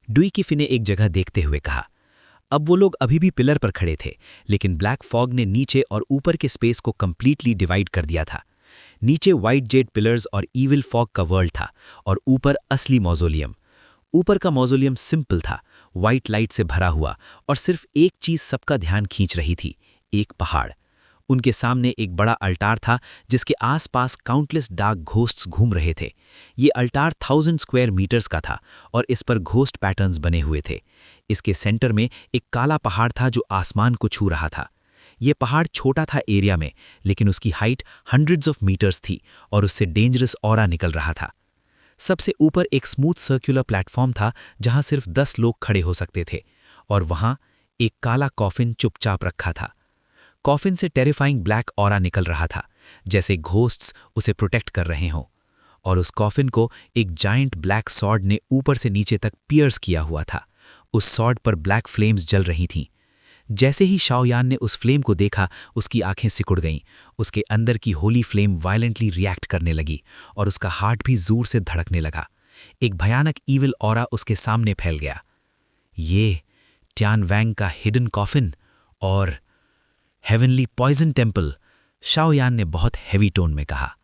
S5: डुई की फिने एक जगह देखते हुए कहा। अब वो लोग अभी भी पिलर पर खड़े थे, लेकिन ब्लैक फॉग ने नीचे और ऊपर के स्पेस को कंप्लीटली डिवाइड कर दिया था। नीचे वाइट जेट पिलर्स और ईविल फॉग का वर्ल्ड था और ऊपर असली मौजोलियम। ऊपर का मौजोलियम सिंपल था, वाइट लाइट से भरा हुआ, और सिर्फ एक चीज सबका ध्यान खींच रही थी, एक पहाड़। उनके सामने एक बड़ा अल्टार था जिसके आसपास काउंटलेस डार्क घोस्ट्स घूम रहे थे। ये अल्टार 1000 स्क्वायर मीटर्स का था और इस पर घोस्ट पैटर्न्स बने हुए थे। इसके सेंटर में एक काला पहाड़ था जो आसमान को छू रहा था। ये पहाड़ छोटा था एरिया में, लेकिन उसकी हाइट हंड्रेड्स ऑफ मीटर्स थी और उससे डेंजरस ऑरा निकल रहा था। सबसे ऊपर एक स्मूथ सर्कुलर प्लेटफॉर्म था जहां सिर्फ 10 लोग खड़े हो सकते थे, और वहां एक काला कॉफिन चुपचाप रखा था। कॉफिन से टेरिफाइंग ब्लैक ऑरा निकल रहा था, जैसे घोस्ट्स उसे प्रोटेक्ट कर रहे हों, और उस कॉफिन को एक जायंट ब्लैक सॉर्ड ने ऊपर से नीचे तक पियर्स किया हुआ था। उस सॉर्ड पर ब्लैक फ्लेम्स जल रही थीं। जैसे ही शाओयान ने उस फ्लेम को देखा, उसकी आंखें सिकुड़ गईं। उसके अंदर की होली फ्लेम वायलेंटली रिएक्ट करने लगी और उसका हार्ट भी जोर से धड़कने लगा। एक भयानक ईविल ऑरा उसके सामने फैल गया। ये टैन वैंग का हिडन कॉफिन और हेवनली पॉइजन टेम्पल, शाओयान ने बहुत हैवी टोन में कहा।